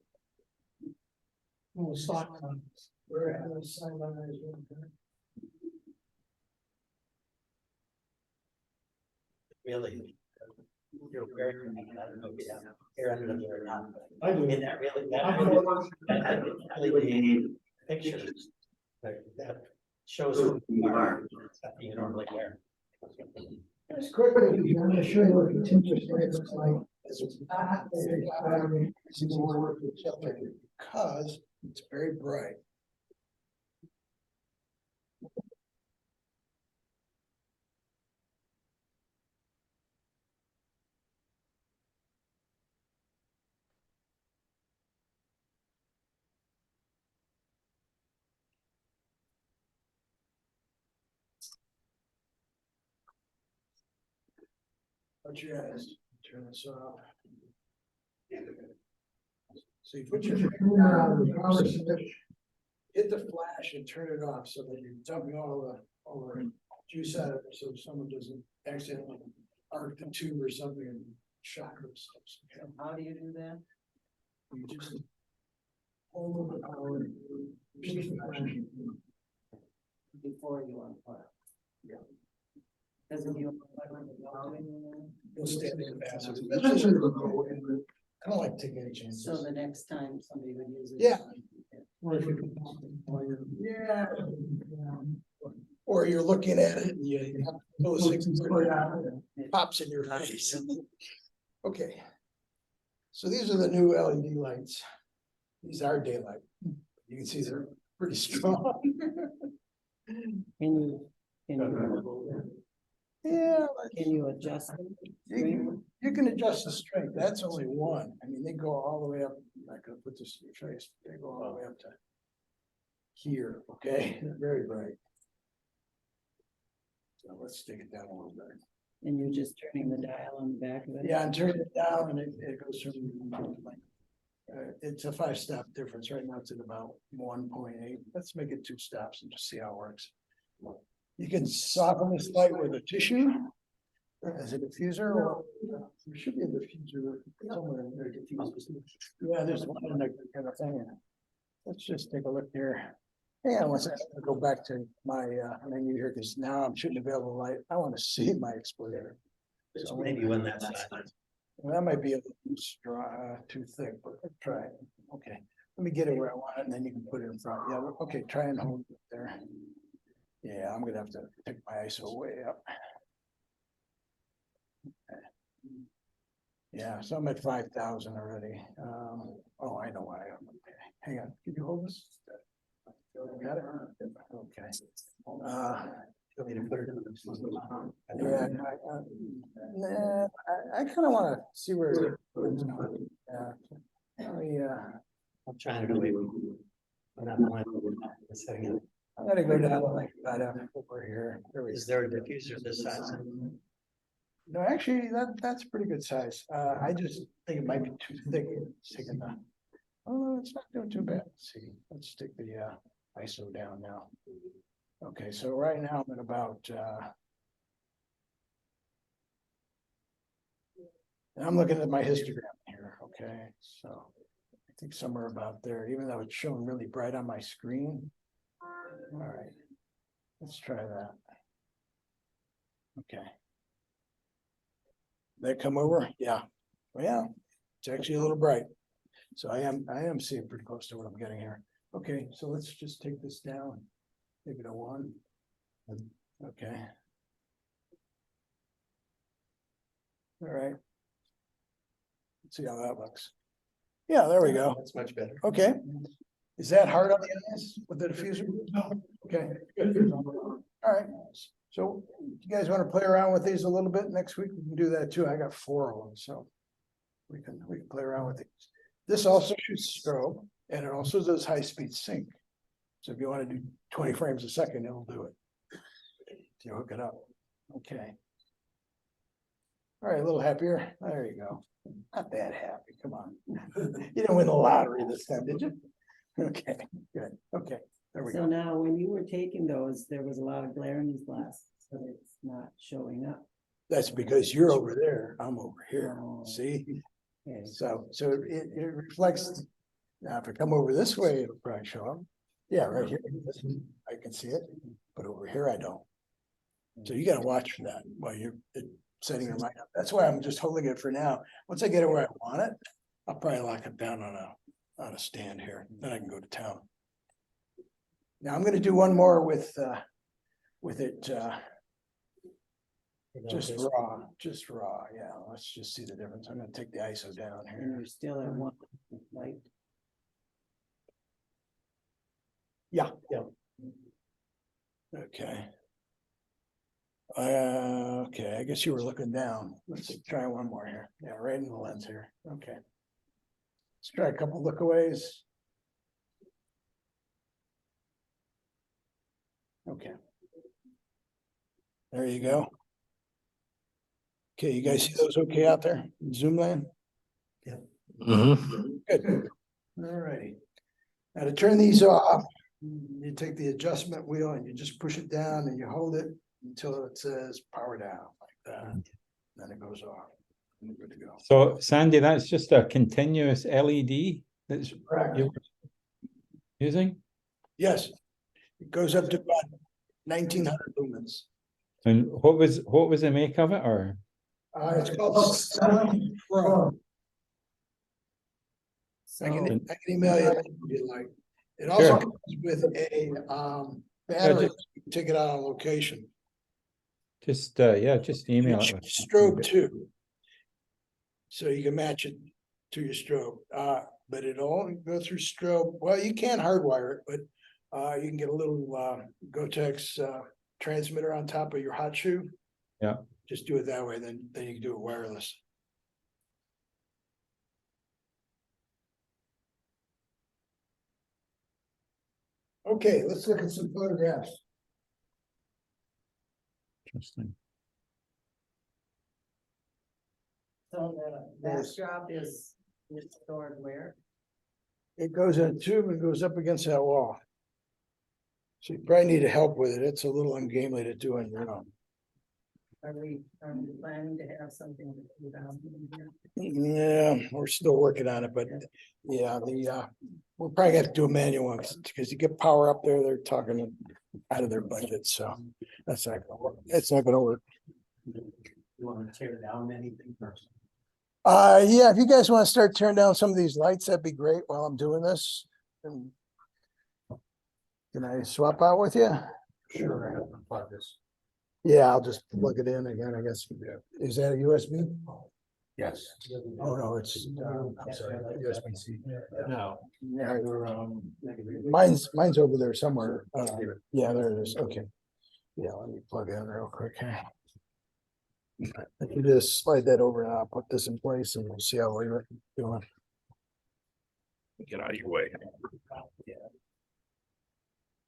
Well, sock on. Where it has sideline is one thing. Really. You're wearing, I don't know if you have hair under there or not. I do. And that really made pictures. That shows who you are, that you normally wear. Just quickly, I'm gonna show you what continuous light looks like. Because it's very bright. Put your eyes, turn this off. So you put your finger on the power switch, hit the flash and turn it off so that you're dumping all the juice out of it, so someone doesn't accidentally arc the tube or something and shock themselves. Okay? How do you do that? You just hold the power and push the flash. Before you unplug? Yeah. Because if you unplug the volume, You'll stand in fast. I don't like taking any chances. so the next time somebody would use it. Yeah. Yeah. Or you're looking at it and you have those things pops in your face. Okay. So these are the new LED lights. These are daylight. You can see they're pretty strong. Yeah, Can you adjust them? you can adjust the strength. That's only one. I mean, they go all the way up. I'm not gonna put this in your face. They go all the way up to here, okay? They're very bright. So let's take it down a little bit. And you're just turning the dial on the back of it? Yeah, and turn it down and it goes from like, it's a 5-step difference. Right now it's at about 1.8. Let's make it 2 stops and just see how it works. You can soften this light with a tissue as a diffuser, or there should be a diffuser somewhere in there. Yeah, there's one in the kind of thing. Let's just take a look here. Yeah, once I go back to my menu here, because now I'm shooting available light. I want to see my exposure. So maybe when that's done. Well, that might be a little too thick, but let's try it. Okay, let me get it where I want it, and then you can put it in front. Yeah, okay, try and hold it there. Yeah, I'm gonna have to pick my ISO way up. Okay. Yeah, so I'm at 5,000 already. Oh, I know why. Okay, hang on. Can you hold this? Got it? Okay. Yeah, I kind of want to see where it goes. I'm trying to do it. I'm not blind. I'm gonna go down like that over here. Is there a diffuser this size? No, actually, that's pretty good size. I just think it might be too thick. Taking the, oh, it's not doing too bad. Let's see, let's take the ISO down now. Okay, so right now I'm at about and I'm looking at my histogram here, okay, so I think somewhere about there, even though it's showing really bright on my screen. All right, let's try that. Okay. That come over? Yeah. Well, yeah, it's actually a little bright. So I am seeing pretty close to what I'm getting here. Okay, so let's just take this down. Make it a 1. Okay. All right. Let's see how that looks. Yeah, there we go. That's much better. Okay. Is that hard on the eyes with the diffuser? Okay. All right. So you guys want to play around with these a little bit? Next week we can do that too. I got 4 of them, so we can play around with these. This also shoots strobe, and it also does high-speed sync. So if you want to do 20 frames a second, it'll do it. You hook it up. Okay. All right, a little happier. There you go. Not that happy. Come on. You didn't win the lottery this time, did you? Okay, good. Okay, there we So go. now, when you were taking those, there was a lot of glare in these glasses, so it's not showing up. That's because you're over there. I'm over here. Oh. See? Okay. So it reflects. Now, if I come over this way, it'll probably show up. Yeah, right here. I can see it, but over here I don't. So you gotta watch for that while you're setting your light up. That's why I'm just holding it for now. Once I get it where I want it, I'll probably lock it down on a stand here. Then I can go to town. Now I'm gonna do one more with it just raw. Yeah, let's just see the difference. I'm gonna take the ISO down And here. you're still at 1 light. Yeah. Okay. Okay, I guess you were looking down. Let's try one more here. Yeah, right in the lens here. Okay. Let's try a couple lookaways. Okay. There you go. Okay, you guys see those okay out there in Zoom land? Yeah. Good. All righty. Now to turn these off, you take the adjustment wheel and you just push it down and you hold it until it says power down like that. Then it goes off. And we're good to go. So Sandy, that's just a continuous LED that's Correct. you're using? Yes, it goes up to about 1900 lumens. And what was the make of it, or? It's called Sun Pro. I can email you if you like. It also Sure. comes with a battery. You can take it out on location. Just just email it. Strobe too. So you can match it to your strobe. But it'll only go through strobe. Well, you can hardwire it, but you can get a little Gotex transmitter on top of your hot shoe. Yeah. Just do it that way, then you can do it wireless. Okay, let's look at some photographs. Interesting. So the backdrop is stored where? It goes in a tube and goes up against that wall. So you probably need help with it. It's a little ungainly to do on your own. Are we planning to have something to put down here? Yeah, we're still working on it, but yeah, we're probably gonna have to do a manual one because you get power up there, they're talking out of their budget, so that's not gonna work. It's not gonna work. You wanna tear down anything first? Yeah, if you guys want to start tearing down some of these lights, that'd be great while I'm doing this. And can I swap out with you? Sure, I have to plug this. Yeah, I'll just plug it in again, I guess. Is that a USB? Yes. Oh, no, it's, I'm sorry, USB-C. No. Yeah, mine's over there somewhere. Yeah, there it is. Okay. Yeah, let me plug in real quick here. If you just slide that over and I'll put this in place and we'll see how we're doing. Get out of your way.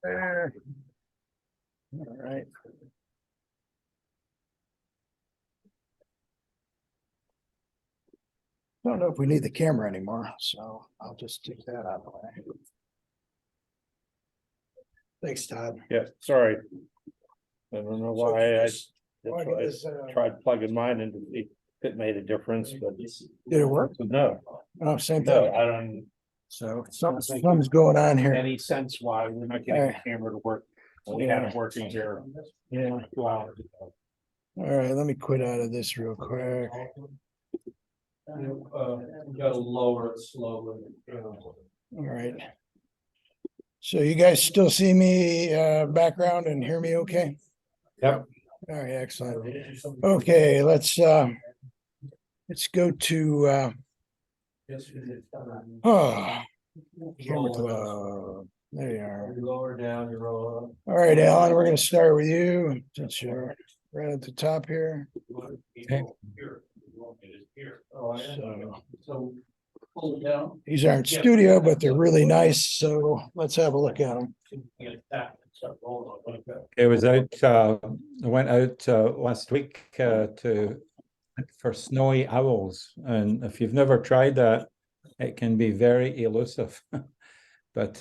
There. All right. Don't know if we need the camera anymore, so I'll just take that out of the way. Thanks, Todd. Yeah, sorry. I don't know why I Well, I get this, tried plugging mine in to see if it made a difference, but Did it work? no, Oh, same no, thing. I don't So something's going on here. any sense why we're not getting the camera to work. We had it working here. Yeah. Wow. All right, let me quit out of this real quick. You gotta lower it slowly. All right. So you guys still see me background and hear me okay? Yep. All right, excellent. Okay, let's go to oh, camera club. There you are. You lower down, you roll up. All right, Alan, we're gonna start with you since you're right at the top here. Okay. Oh, yeah. So So pull it down. these aren't studio, but they're really nice. So let's have a look at them. It was out, I went out last week for snowy owls. And if you've never tried that, it can be very elusive. But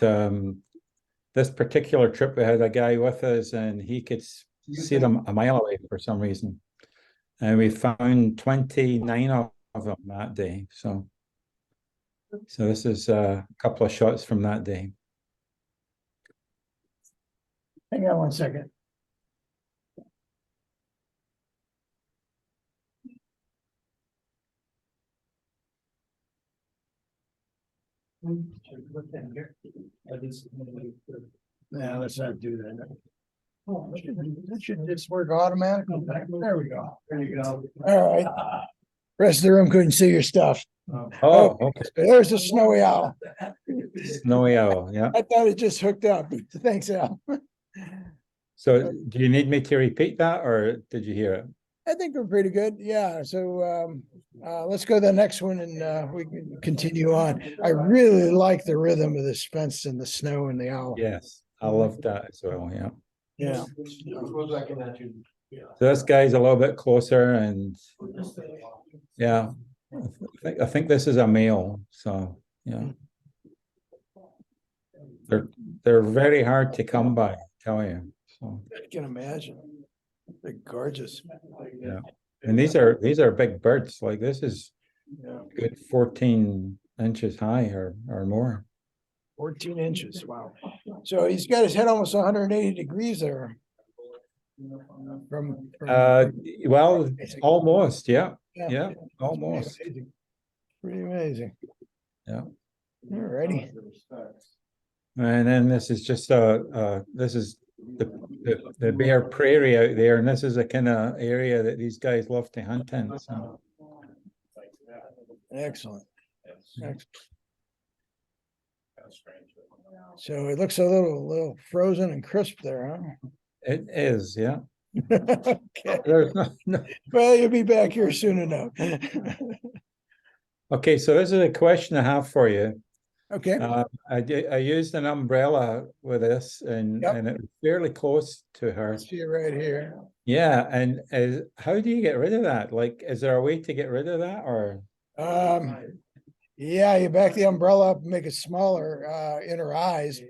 this particular trip, we had a guy with us and he could see them a mile away for some reason. And we found 29 of them that day. So this is a couple of shots from that day. Hang on one second. No, let's not do that. Oh, that should just work automatically. There we go. There you go. All right. Rest of the room couldn't see your stuff. Oh, okay. There's a snowy owl. Snowy owl, yeah. I thought it just hooked up. Thanks, Al. So do you need me to repeat that or did you hear it? I think we're pretty good. Yeah. So let's go to the next one and we can continue on. I really like the rhythm of this fence and the snow and the owl. Yes, I love that as well, yeah. Yeah. So this guy's a little bit closer and yeah, I think this is a male, so yeah. They're very hard to come by, I tell you. So I can imagine. They're gorgeous. yeah. And these are big birds. Like this is Yeah. good 14 inches high or more. 14 inches. Wow. So he's got his head almost 180 degrees there. From Well, almost, yeah. Yeah. Yeah, almost. Pretty amazing. Yeah. Alrighty. And then this is just this is the bare prairie out there, and this is a kind of area that these guys love to hunt in. So. Excellent. Excellent. So it looks a little frozen and crisp there, huh? It is, yeah. Okay, There's no. well, you'll be back here soon enough. Okay, so this is a question I have for you. Okay, I used an umbrella with this and Yep. it was fairly close to her. see it right here. Yeah, and how do you get rid of that? Like, is there a way to get rid of that or? Yeah, you back the umbrella up, make it smaller, in her eyes,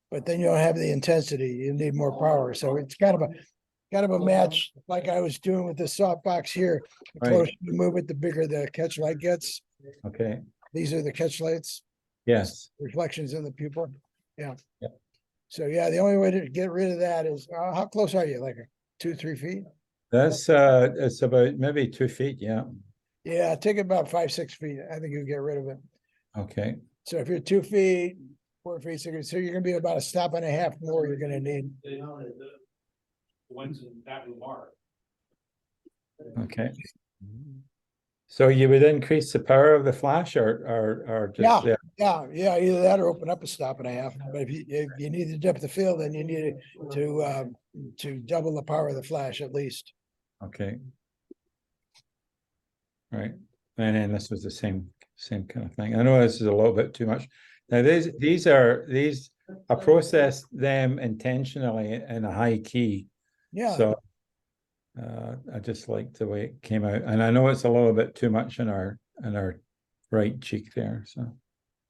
but then you don't have the intensity. You need more power. So it's kind of a match like I was doing with the softbox here. The Right. closer you move it, the bigger the catch light gets. Okay, These are the catch lights, yes, reflections in the pupil. Yeah. Yep. So yeah, the only way to get rid of that is, how close are you? Like 2-3 feet? that's it's about maybe 2 feet, yeah. Yeah, take about 5-6 feet. I think you get rid of it. Okay, So if you're 2 feet, 4 feet, so you're gonna be about a stop and a half more you're gonna need. Ones in that remark. okay. So you would increase the power of the flash or just Yeah. Yeah, either that or open up a stop and a half. But if you need the depth of field, then you need to double the power of the flash at least. Okay. Right, and then this was the same kind of thing. I know this is a little bit too much. Now I processed them intentionally in a high key. Yeah, So I just like the way it came out, and I know it's a little bit too much in our right cheek there. So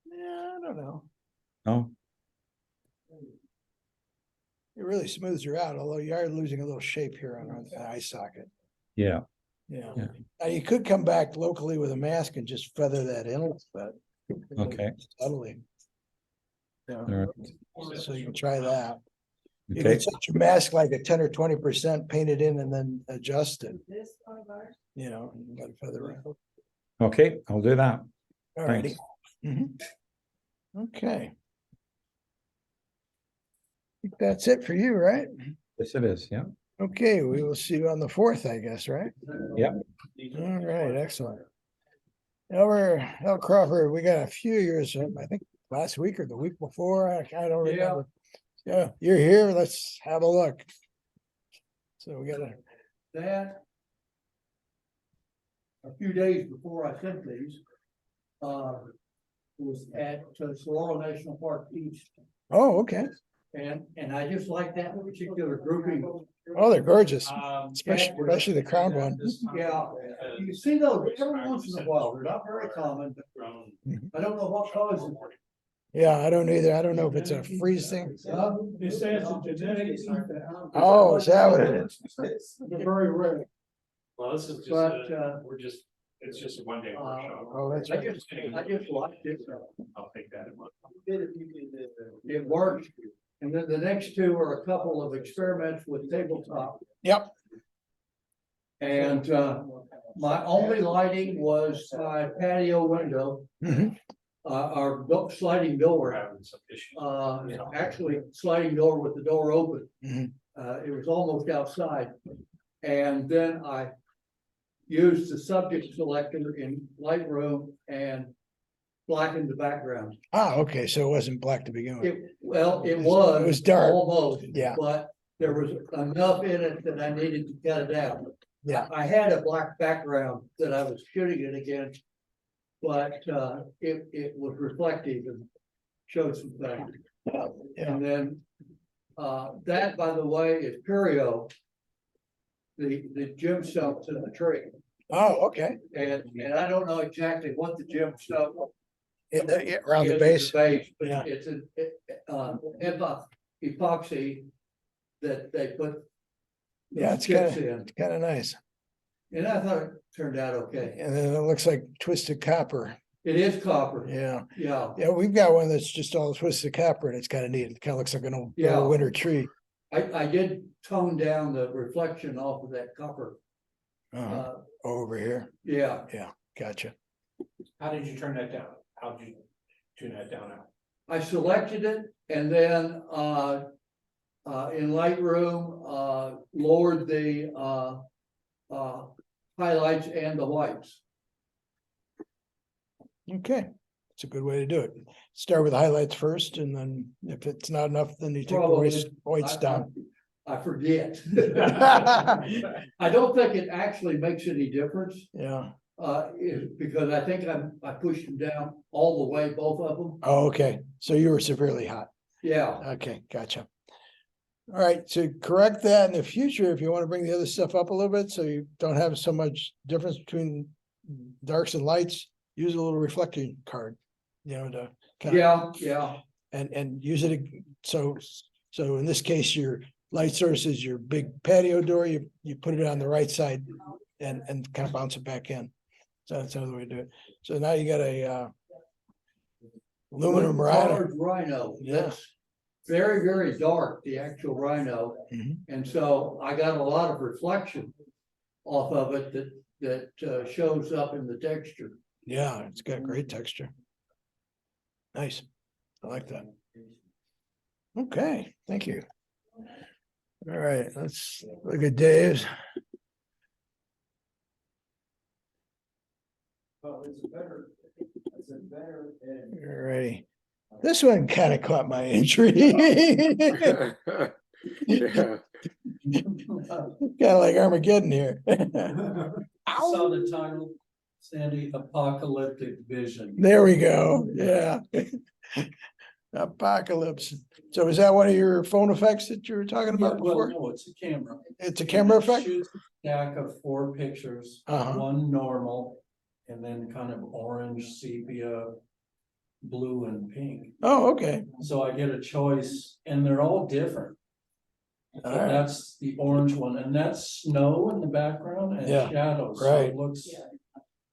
yeah, I don't know. no, It really smooths her out, although you are losing a little shape here on the eye socket. yeah, Yeah. Yeah. Now you could come back locally with a mask and just feather that in, but okay, subtly. Yeah, all right, so you can try that. You okay, can set your mask like a 10 or 20%, paint it in and then adjust it, This one of ours? you know, and let it feather around. okay. I'll do that. All righty. Thanks. Mhm. Okay. I think that's it for you, right? Yes, it is. Yeah. Okay, we will see you on the 4th, I guess, right? Yep. All right, excellent. Over El Crawford, we got a few years, I think last week or the week before, I don't remember. Yeah, you're here, let's have a look. So we got That. A few days before I sent these. Was at Saguaro National Park East, oh, okay. and I just like that particular grouping. Oh, they're gorgeous, especially the crown one. Yeah, you see those every once in a while, they're not very common, but I don't know what colors. Yeah, I don't either. I don't know if it's a freeze thing. It says it's genetic. Oh, is that what it is? They're very rare. Well, this is just, But, it's just a one-day workshop. Oh, that's I right. just liked it. I'll take that. It worked. And then the next two are a couple of experiments with tabletop. Yep. And my only lighting was my patio window, Mhm. our sliding We're door. having some issues. Actually sliding door with the door open. Mhm. It was almost outside. And then I used the subject selector in Lightroom and blackened the background. Ah, okay, so it wasn't black to begin with. It was. It was dark. Almost. Yeah. But there was enough in it that I needed to cut it out. Yeah. I had a black background that I was shooting it against. But it was reflective and showed some things. Yeah. And then that, by the way, is Perio. The gemstones in the tree. Oh, okay. And I don't know exactly what the gemstone. Yeah, around the is, base. but Yeah. it's an epoxy that they put. Yeah, it's chips kind of nice. And I thought it turned out okay. And then it looks like twisted copper. It is copper. Yeah. Yeah. Yeah, we've got one that's just all twisted copper and it's kind of neat. It kind of looks like an old Yeah. winter tree. I did tone down the reflection off of that copper. Over here. Yeah. Gotcha. How did you turn that down? How did you tune that down now? I selected it and then in Lightroom lowered the highlights and the whites. Okay. It's a good way to do it. Start with highlights first and then if it's not enough, then you take the Probably. whites down. I forget. I don't think it actually makes any difference, Yeah. because I think I pushed them down all the way, both of them. Oh, okay. So you were severely hot. Yeah, Okay, gotcha. All right, to correct that in the future, if you want to bring the other stuff up a little bit, so you don't have so much difference between darks and lights, use a little reflecting card, you know, to kind of, yeah. and use it, so in this case, your light source is your big patio door, you put it on the right side and kind of bounce it back in. So that's another way to do it. So now you got a aluminum rhino. Colored rhino. Yeah. That's very, very dark, the actual rhino. Mhm. And so I got a lot of reflection off of it that shows up in the texture. Yeah, it's got great texture. Nice. I like that. Okay, thank you. All right, let's look at Dave's. All righty. This one kind of caught my intrigue. Kind Yeah, of like Armageddon here. Saw the title, Sandy, Apocalyptic Vision. There we go. Yeah. Apocalypse. So is that one of your phone effects that you were talking Yeah, about well, before? no, it's a camera. It's a camera And it effect? shoots a stack of 4 pictures, Uh-huh. one normal, and then kind of orange, sepia, blue and pink. Oh, okay. So I get a choice and they're all different. All But right. that's the orange one, and that's snow in the background and Yeah, shadows, so right. it looks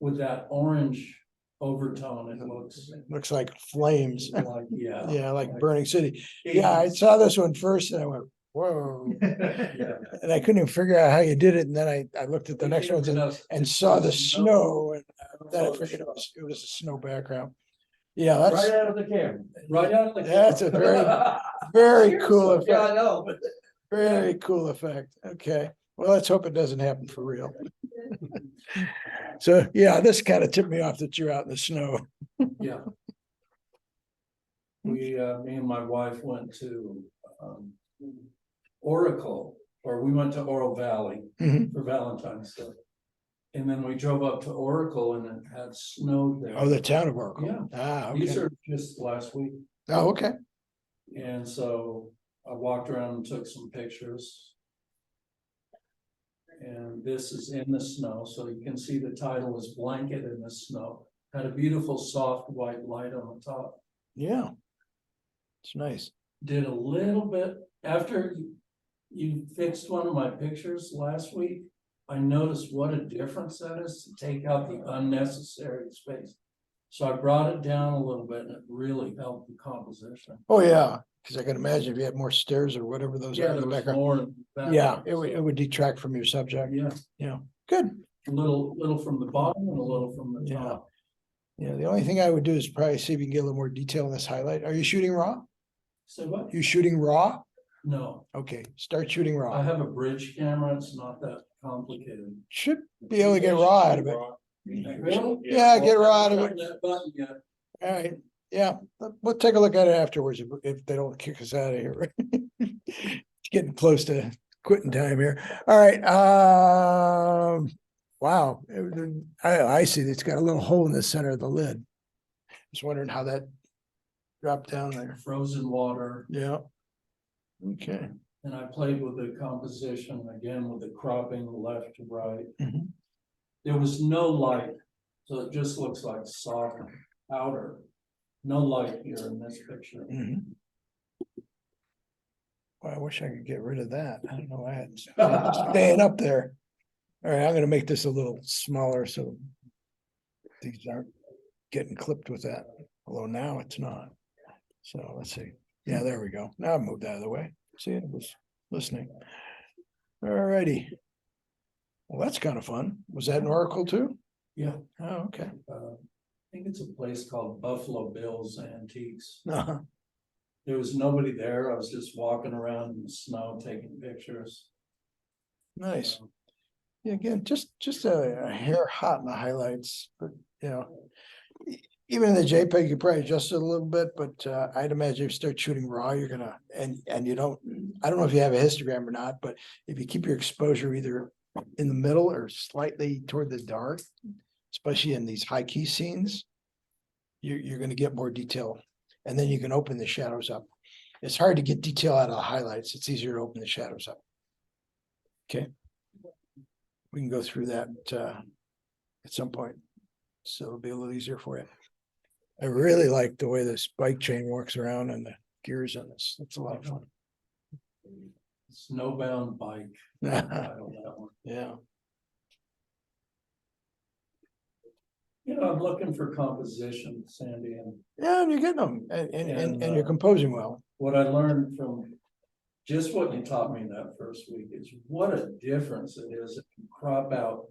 with that orange overtone, it looks Looks like flames. like, yeah. Yeah, like Burning City. Yeah, I saw this one first and I went, whoa. Yeah. And I couldn't even figure out how you did it. And then I looked at the next ones and saw the snow. And then I figured it was a snow background. Yeah, Right that's, out of the camera, right out of the. That's a camera. very cool Yeah, I effect. know, but Very cool effect. Okay. Well, let's hope it doesn't happen for real. So, yeah, this kind of tipped me off that you're out in the snow. yeah. Me and my wife went to, Oracle, or we went to Oro Valley Mhm. for Valentine's Day. And then we drove up to Oracle and it had snowed there. Oh, the town of Oracle. Yeah. Ah, These okay. are just last week. Oh, okay. And so I walked around and took some pictures. And this is in the snow, so you can see the title is Blanket in the Snow. Had a beautiful soft white light on the top. Yeah. It's nice. Did a little bit, after you fixed one of my pictures last week, I noticed what a difference that is to take out the unnecessary space. So I brought it down a little bit and it really helped the composition. Oh, yeah. Because I can imagine if you had more stairs or whatever those are in There the was background. more in the Yeah, background, it would detract from your subject. Yeah, Yeah, good. a little from the bottom and a little from the Yeah. top. Yeah, the only thing I would do is probably see if you can get a little more detail in this highlight. Are you shooting raw? So what? You shooting raw? No, Okay, start shooting I raw. have a bridge camera. It's not that complicated. Should be able to get raw out of it. Really? Yeah, get raw out of it. Pressing that button yet. All right, yeah, we'll take a look at it afterwards if they don't kick us out of here. It's getting close to quitting time here. All right, wow, I see it's got a little hole in the center of the lid. Just wondering how that dropped down there. Frozen water. Yeah. Okay. And I played with the composition again with the cropping left to right. Mhm. There was no light, so it just looks like soft powder. No light here in this picture. Mhm. Well, I wish I could get rid of that. I don't know why it's staying up there. All right, I'm gonna make this a little smaller so these aren't getting clipped with that, although now it's not. So let's see. Yeah, there we go. Now I moved out of the way. See, it was listening. All righty. Well, that's kind of fun. Was that an Oracle too? Yeah, Oh, okay. I think it's a place called Buffalo Bill's Antiques. Uh-huh. There was nobody there. I was just walking around in the snow, taking pictures. Nice. Yeah, again, just a hair hot in the highlights, but you know, even in the JPEG, you probably adjust it a little bit, but I'd imagine if you start shooting raw, you're gonna, and you don't, I don't know if you have a histogram or not, but if you keep your exposure either in the middle or slightly toward the dark, especially in these high key scenes, you're gonna get more detail. And then you can open the shadows up. It's hard to get detail out of the highlights. It's easier to open the shadows up. Okay. We can go through that at some point. So it'll be a little easier for you. I really like the way this bike chain works around and the gears on this. That's a lot of fun. Snowbound bike. I Yeah. don't know that one. You know, I'm looking for composition, Sandy, and Yeah, and you're getting them and you're uh, composing well. what I learned from just what you taught me that first week is what a difference it is if you crop out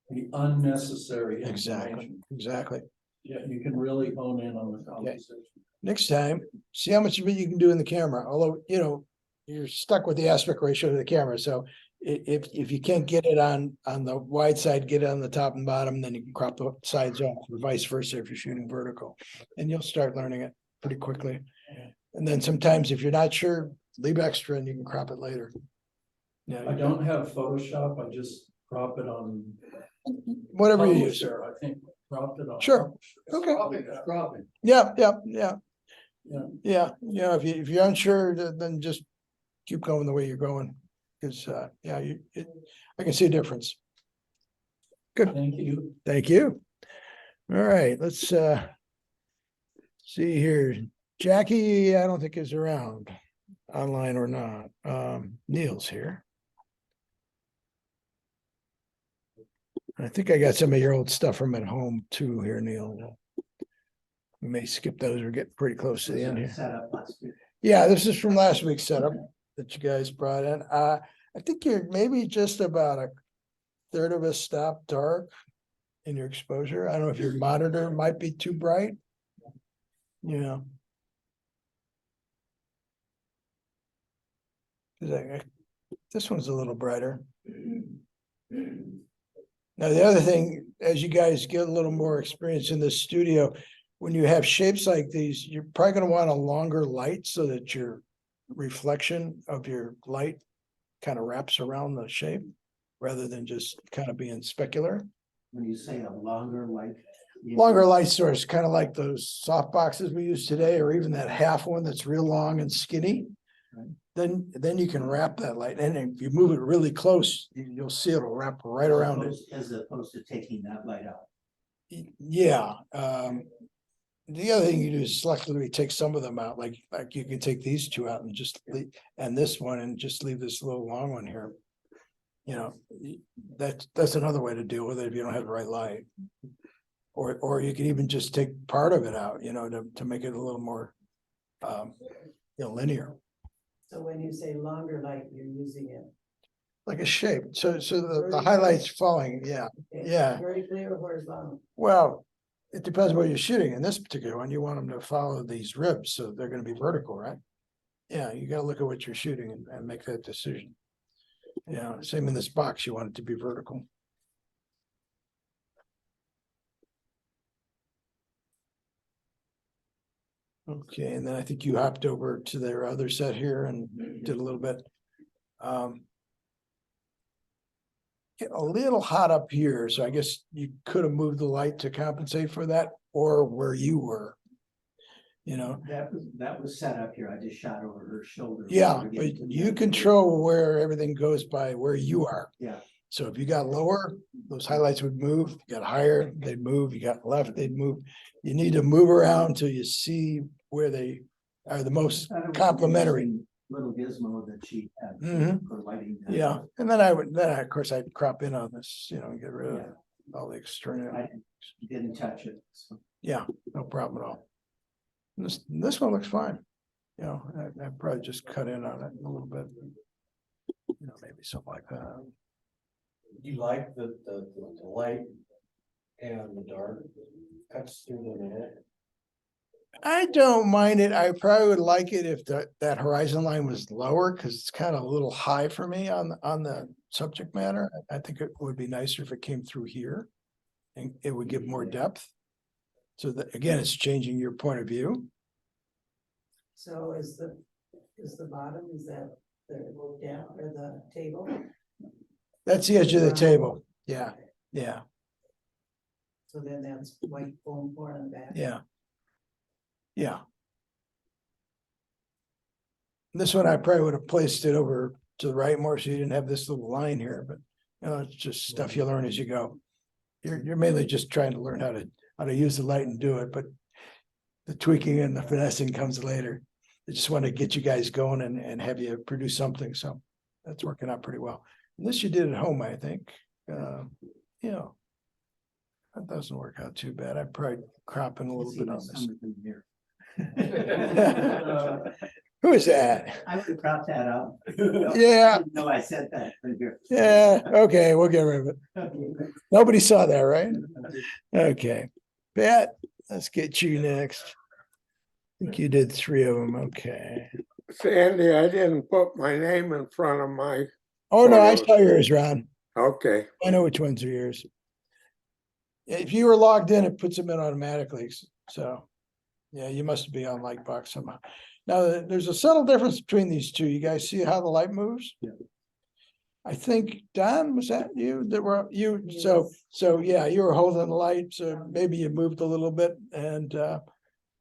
the unnecessary Exactly, information. exactly. Yeah, you can really hone in on the composition. Next time, see how much of it you can do in the camera, although, you know, you're stuck with the aspect ratio of the camera, so if you can't get it on the wide side, get it on the top and bottom, then you can crop the sides off, or vice versa if you're shooting vertical. And you'll start learning it pretty quickly. And then sometimes if you're not sure, leave extra and you can crop it later. Yeah, I don't have Photoshop, I just crop it on. whatever you use. Publisher, I think, cropped it on. Sure. Publisher. Okay. Cropping. Yeah. Yeah. Yeah, if you're unsure, then just keep going the way you're going. Cause I can see a difference. Thank you. Thank you. All right, let's see here. Jackie, I don't think is around, online or not. Neil's here. I think I got some of your old stuff from at home too here, Neil. We may skip those. We're getting pretty close to the end here. Set up last week. Yeah, this is from last week's setup that you guys brought in. I think you're maybe just about a third of a stop dark in your exposure. I don't know if your monitor might be too bright. Yeah. This one's a little brighter. Now, the other thing, as you guys get a little more experience in the studio, when you have shapes like these, you're probably gonna want a longer light so that your reflection of your light kind of wraps around the shape rather than just kind of being specular. When you say a longer light. Longer light source, kind of like those soft boxes we use today, or even that half one that's real long and skinny. Right. Then you can wrap that light, and if you move it really close, you'll see it'll wrap right around it. As opposed to taking that light out. Yeah, the other thing you do is selectively take some of them out, like you can take these two out and just leave, and this one, and just leave this little long one here. You know, that's another way to deal with it if you don't have the right light. Or you can even just take part of it out, you know, to make it a little more linear. So when you say longer light, you're using it. Like a shape, so the highlights falling, yeah. Yeah. Vertically or horizontal? Well, it depends what you're shooting. In this particular one, you want them to follow these ribs, so they're gonna be vertical, right? Yeah, you gotta look at what you're shooting and make that decision. Yeah, same in this box, you want it to be vertical. Okay, and then I think you hopped over to their other set here and did a little bit. Get a little hot up here, so I guess you could have moved the light to compensate for that, or where you were. You know, That was set up here. I just shot over her shoulder. yeah, but you control where everything goes by where you are. Yeah. So if you got lower, those highlights would move. You got higher, they'd move. You got left, they'd move. You need to move around until you see where they are the most complementary. Little gizmo that she had Mhm. for lighting. that. Yeah, and then of course, I'd crop in on this, you know, and get rid of all the external. I didn't touch it, so. Yeah, no problem at all. This one looks fine. You know, I probably just cut in on it a little bit. You know, maybe something like that. You like the light and the dark cuts through the middle? I don't mind it. I probably would like it if that horizon line was lower, because it's kind of a little high for me on the subject matter. I think it would be nicer if it came through here. And it would give more depth. So that, again, it's changing your point of view. So is the bottom, is that the down or the table? That's the edge of the table. Yeah, yeah, So then that's white foam board on the back. yeah. Yeah. This one I probably would have placed it over to the right more, so you didn't have this little line here, but it's just stuff you learn as you go. You're mainly just trying to learn how to use the light and do it, but the tweaking and the finessing comes later. I just want to get you guys going and have you produce something, so that's working out pretty well. And this you did at home, I think. Yeah. That doesn't work out too bad. I probably cropping a little bit on this. Who is that? I would crop that out. Yeah. No, I said that. Yeah, okay, we'll get rid of it. Nobody saw that, right? Okay. Pat, let's get you next. I think you did 3 of them, okay. Sandy, I didn't put my name in front of my, Oh, no, I Photos. saw yours, Ron. okay. I know which ones are yours. If you were logged in, it puts them in automatically, so. Yeah, you must be on Lightbox somehow. Now, there's a subtle difference between these two. You guys see how the light moves? Yeah. I think, Don, was that you that were, so yeah, you were holding the light, so maybe you moved a little bit, and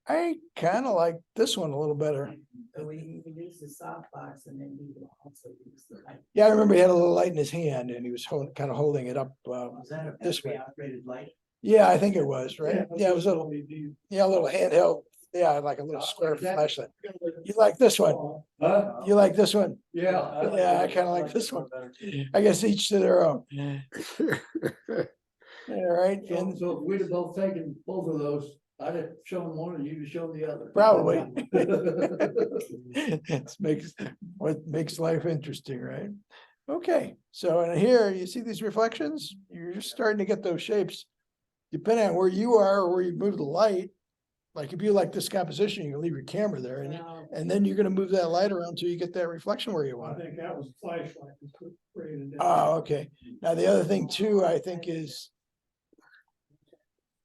I kind of like this one a little better. So we use the softbox and then we also use the light. Yeah, I remember he had a little light in his hand and he was kind of holding it up. Was that a This way. battery operated light? Yeah, I think it was, right? Yeah, it was a little, yeah, a little handheld, yeah, like a little square flashlight. You like this one? Huh? You like this one? Yeah. Yeah, I kind of like this one. I guess each to their own. All right, So, and so if we'd have both taken both of those, I'd have shown one and you'd have shown the other. probably. It makes, what makes life interesting, right? Okay, so in here, you see these reflections? You're just starting to get those shapes. Depending on where you are or where you move the light, like if you like this composition, you can leave your camera there and then you're gonna move that light around till you get that reflection where you want it. think that was a flashlight. Oh, okay. Now, the other thing too, I think is.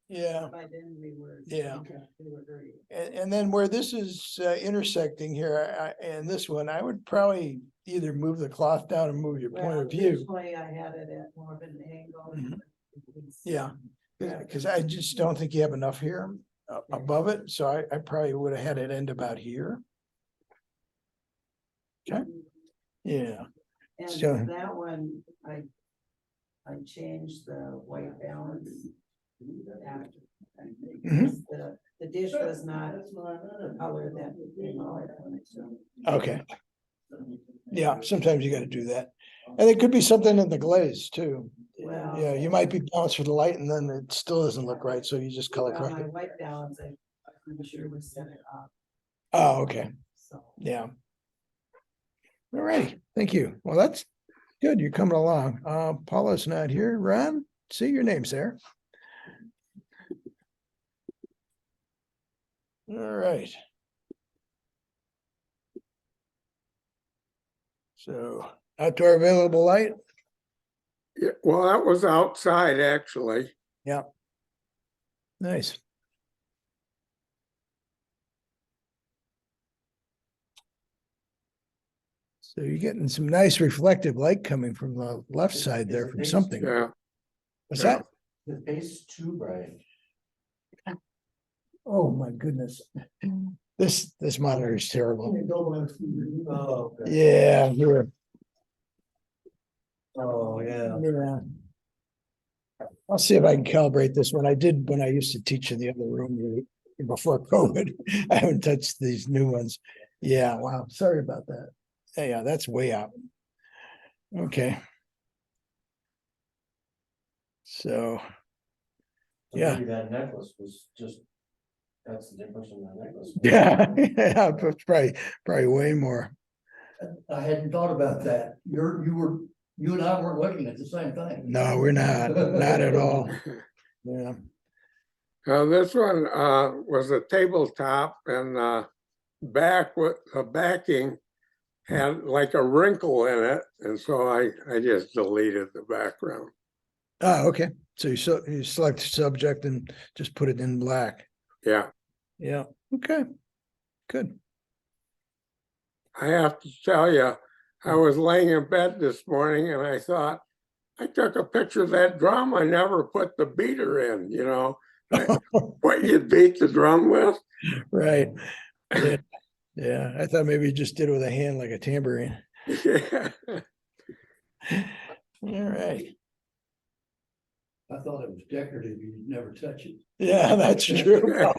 Yeah, By then we were. Yeah. We were very. and then where this is intersecting here, and this one, I would probably either move the cloth down and move your point Well, of view. this way I had it at more of an angle. Mhm. Yeah, because I just don't think you have enough here above it, so I probably would have had it end about here. Okay, yeah, And So- that one, I changed the white balance after. Mhm. The dish was not the color that came out on it, so. okay. Yeah, sometimes you gotta do that. And it could be something in the glaze too. Well. Yeah, you might be balanced for the light and then it still doesn't look right, so you just color Well, correct my it. white balance, I'm sure was set it up, Oh, okay, so. yeah. All right, thank you. Well, that's good. You're coming along. Paula's not here. Ron, see your name's there. All right. So outdoor available light, Yeah, well, that was outside, actually. nice. So you're getting some nice reflective light coming from the left side there from something. Yeah, What's yeah. that? The base too bright. Oh, my goodness. This monitor is terrible. Oh, okay. Yeah, you're, Oh, yeah. yeah. I'll see if I can calibrate this one. I did when I used to teach in the other room before COVID. I haven't touched these new ones. Yeah, wow, sorry about that. Yeah, that's way out. Okay. So, So Yeah. maybe that necklace was just, that's the difference in that necklace. yeah, yeah, but probably way more. I hadn't thought about that. You and I weren't looking at the same thing. No, we're not at all. Yeah, This one, was a tabletop and, back with the backing had like a wrinkle in it. And so I just deleted the background. oh, okay, So you select subject and just put it in black. Yeah, Yeah, okay, good. I have to tell you, I was laying in bed this morning and I thought, I took a picture of that drum. I never put the beater in, you know, what you beat the drum with. Right. Yeah, yeah, I thought maybe you just did it with a hand like a tambourine. Yeah. All right. I thought it was decorative, you'd never touch it. Yeah, that's true.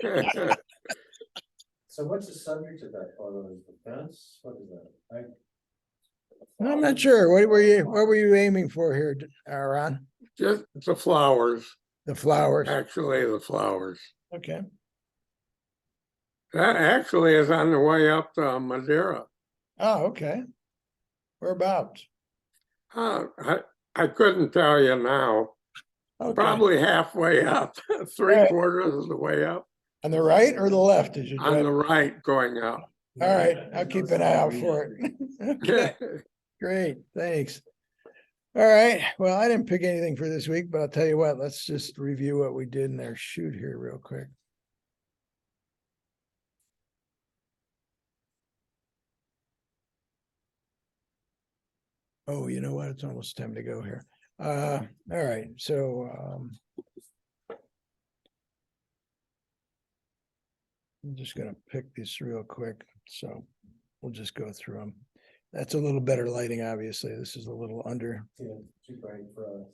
So what's the subject of that photo? Is the fence? What is that? I'm not sure. What were you aiming for here, Ron? Just the flowers, The flowers. actually the flowers. Okay. That actually is on the way up to Madeira. Oh, okay. Whereabouts? I couldn't tell you now. Okay. Probably halfway up, Right. 3/4 of the way up, On the right or the left as you on drive? the right going up. All right, I'll keep an eye out for it. Okay, great, thanks. All right, well, I didn't pick anything for this week, but I'll tell you what, let's just review what we did in our shoot here real quick. Oh, you know what? It's almost time to go here. All right, so I'm just gonna pick this real quick, so we'll just go through them. That's a little better lighting, obviously. This is a little under. Yeah, too bright for us.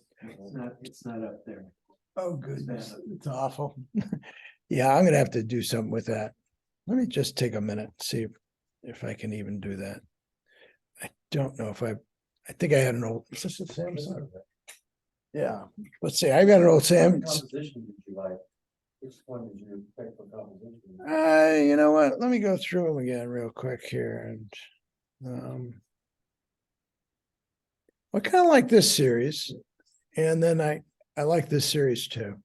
It's not up there. Oh, goodness, it's awful. Yeah, I'm gonna have to do something with that. Let me just take a minute, see if I can even do that. I don't know if I think I had an old, is this a Samsung? Yeah, let's see, I got an old What Sam. composition did you like? Which one did you pick for composition? You know what? Let me go through them again real quick here and I kind of like this series. And then I like this series too.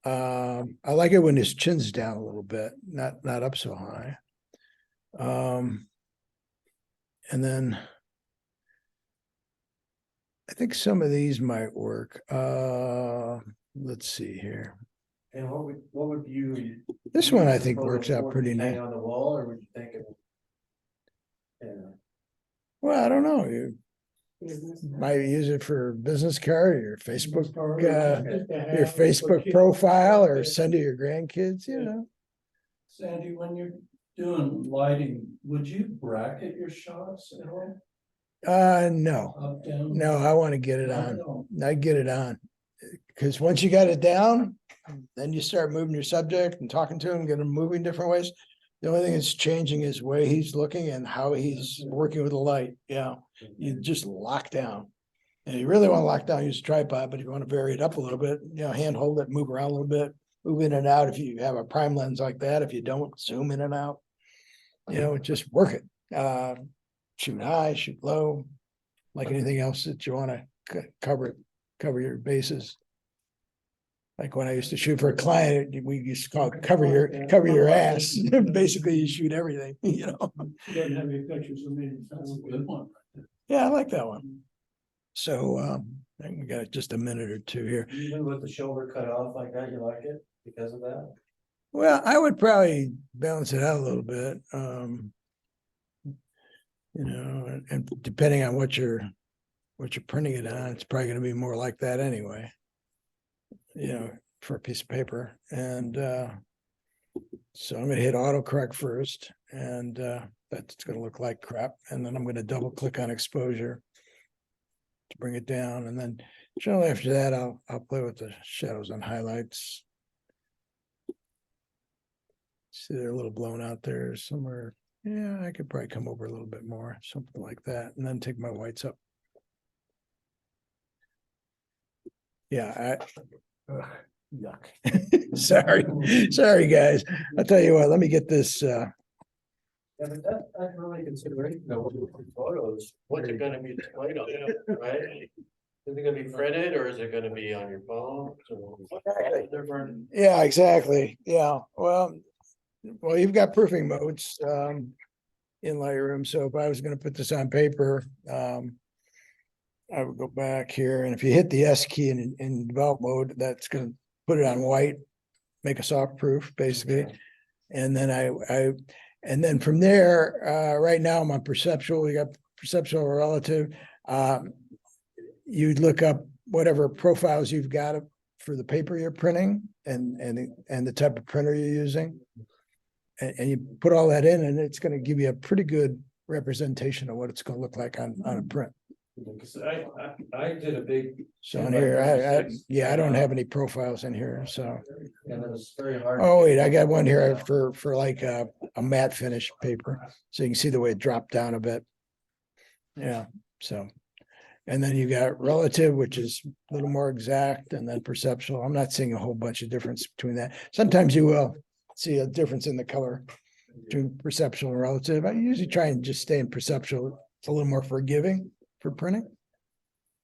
I like it when his chin's down a little bit, not up so high. And then I think some of these might work. Let's see here. And what would you? This one I think works out pretty nice. nice. On the wall, or would you think it? Yeah. Well, I don't know. You might use it for business card or your Facebook, your Facebook profile, or send to your grandkids, you know. Sandy, when you're doing lighting, would you bracket your shots at all? No, Up, down? no, I want to get it on. I get it on. Because once you got it down, then you start moving your subject and talking to him, get him moving different ways. The only thing that's changing is way he's looking and how he's working with the light. Yeah, you just lock down. And you really want to lock down, use a tripod, but if you want to vary it up a little bit, you know, hand hold it, move around a little bit, move in and out. If you have a prime lens like that, if you don't, zoom in and out, you know, just work it. Shoot high, shoot low, like anything else that you want to cover your bases. Like when I used to shoot for a client, we used to call it cover your ass. Basically, you shoot everything, you know. You don't have any pictures of me. That's a good one. Yeah, I like that one. So I think we got just a minute or two here. Even with the shoulder cut off like that, you like it because of that? Well, I would probably balance it out a little bit. You know, and depending on what you're printing it on, it's probably going to be more like that anyway. You know, for a piece of paper. And so I'm going to hit autocorrect first, and that's going to look like crap. And then I'm going to double click on exposure to bring it down. And then generally after that, I'll play with the shadows and highlights. See, they're a little blown out there somewhere. Yeah, I could probably come over a little bit more, something like that. And then take my whites up. Yeah, yuck. Sorry, guys. I'll tell you what, let me get this. Yeah, but that's really consideration, though, with the photos, what's it gonna be displayed on, right? Is it gonna be printed or is it gonna be on your phone? Different. Yeah, exactly. Yeah, well, you've got proofing modes in Lightroom. So if I was going to put this on paper, I would go back here, and if you hit the S key in develop mode, that's gonna put it on white, make a soft proof, basically. And then and then from there, right now I'm on perceptual, we got perceptual relative. You'd look up whatever profiles you've got for the paper you're printing and the type of printer you're using. And you put all that in, and it's gonna give you a pretty good representation of what it's gonna look like on a print. Because I did a big. So in here, I don't have any profiles in here, so. And it was very hard. Oh, wait, I got one here for like a matte finish paper, so you can see the way it dropped down a bit. Yeah, so. And then you got relative, which is a little more exact, and then perceptual. I'm not seeing a whole bunch of difference between that. Sometimes you will see a difference in the color between perceptual and relative. I usually try and just stay in perceptual. It's a little more forgiving for printing.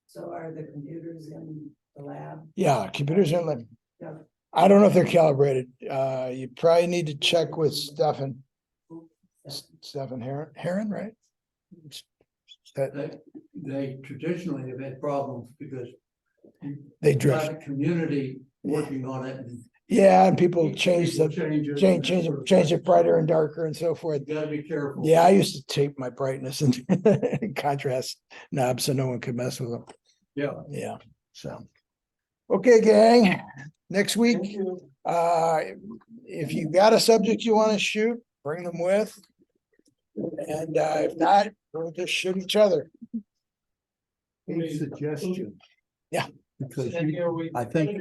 So are the computers in the lab? Yeah, computers are like, Yeah. I don't know if they're calibrated. You probably need to check with Stefan Heron, right? They traditionally have had problems because They you drift. got a community working on it. And Yeah, and people change people the, it. change it brighter and darker and so forth. You gotta be careful. Yeah, I used to tape my brightness and contrast knobs so no one could mess with them. Yeah. Yeah, so. Okay, gang, next week, if you got a subject you want to shoot, bring them with. And if not, we'll just shoot each other. A suggestion. Yeah. Because I think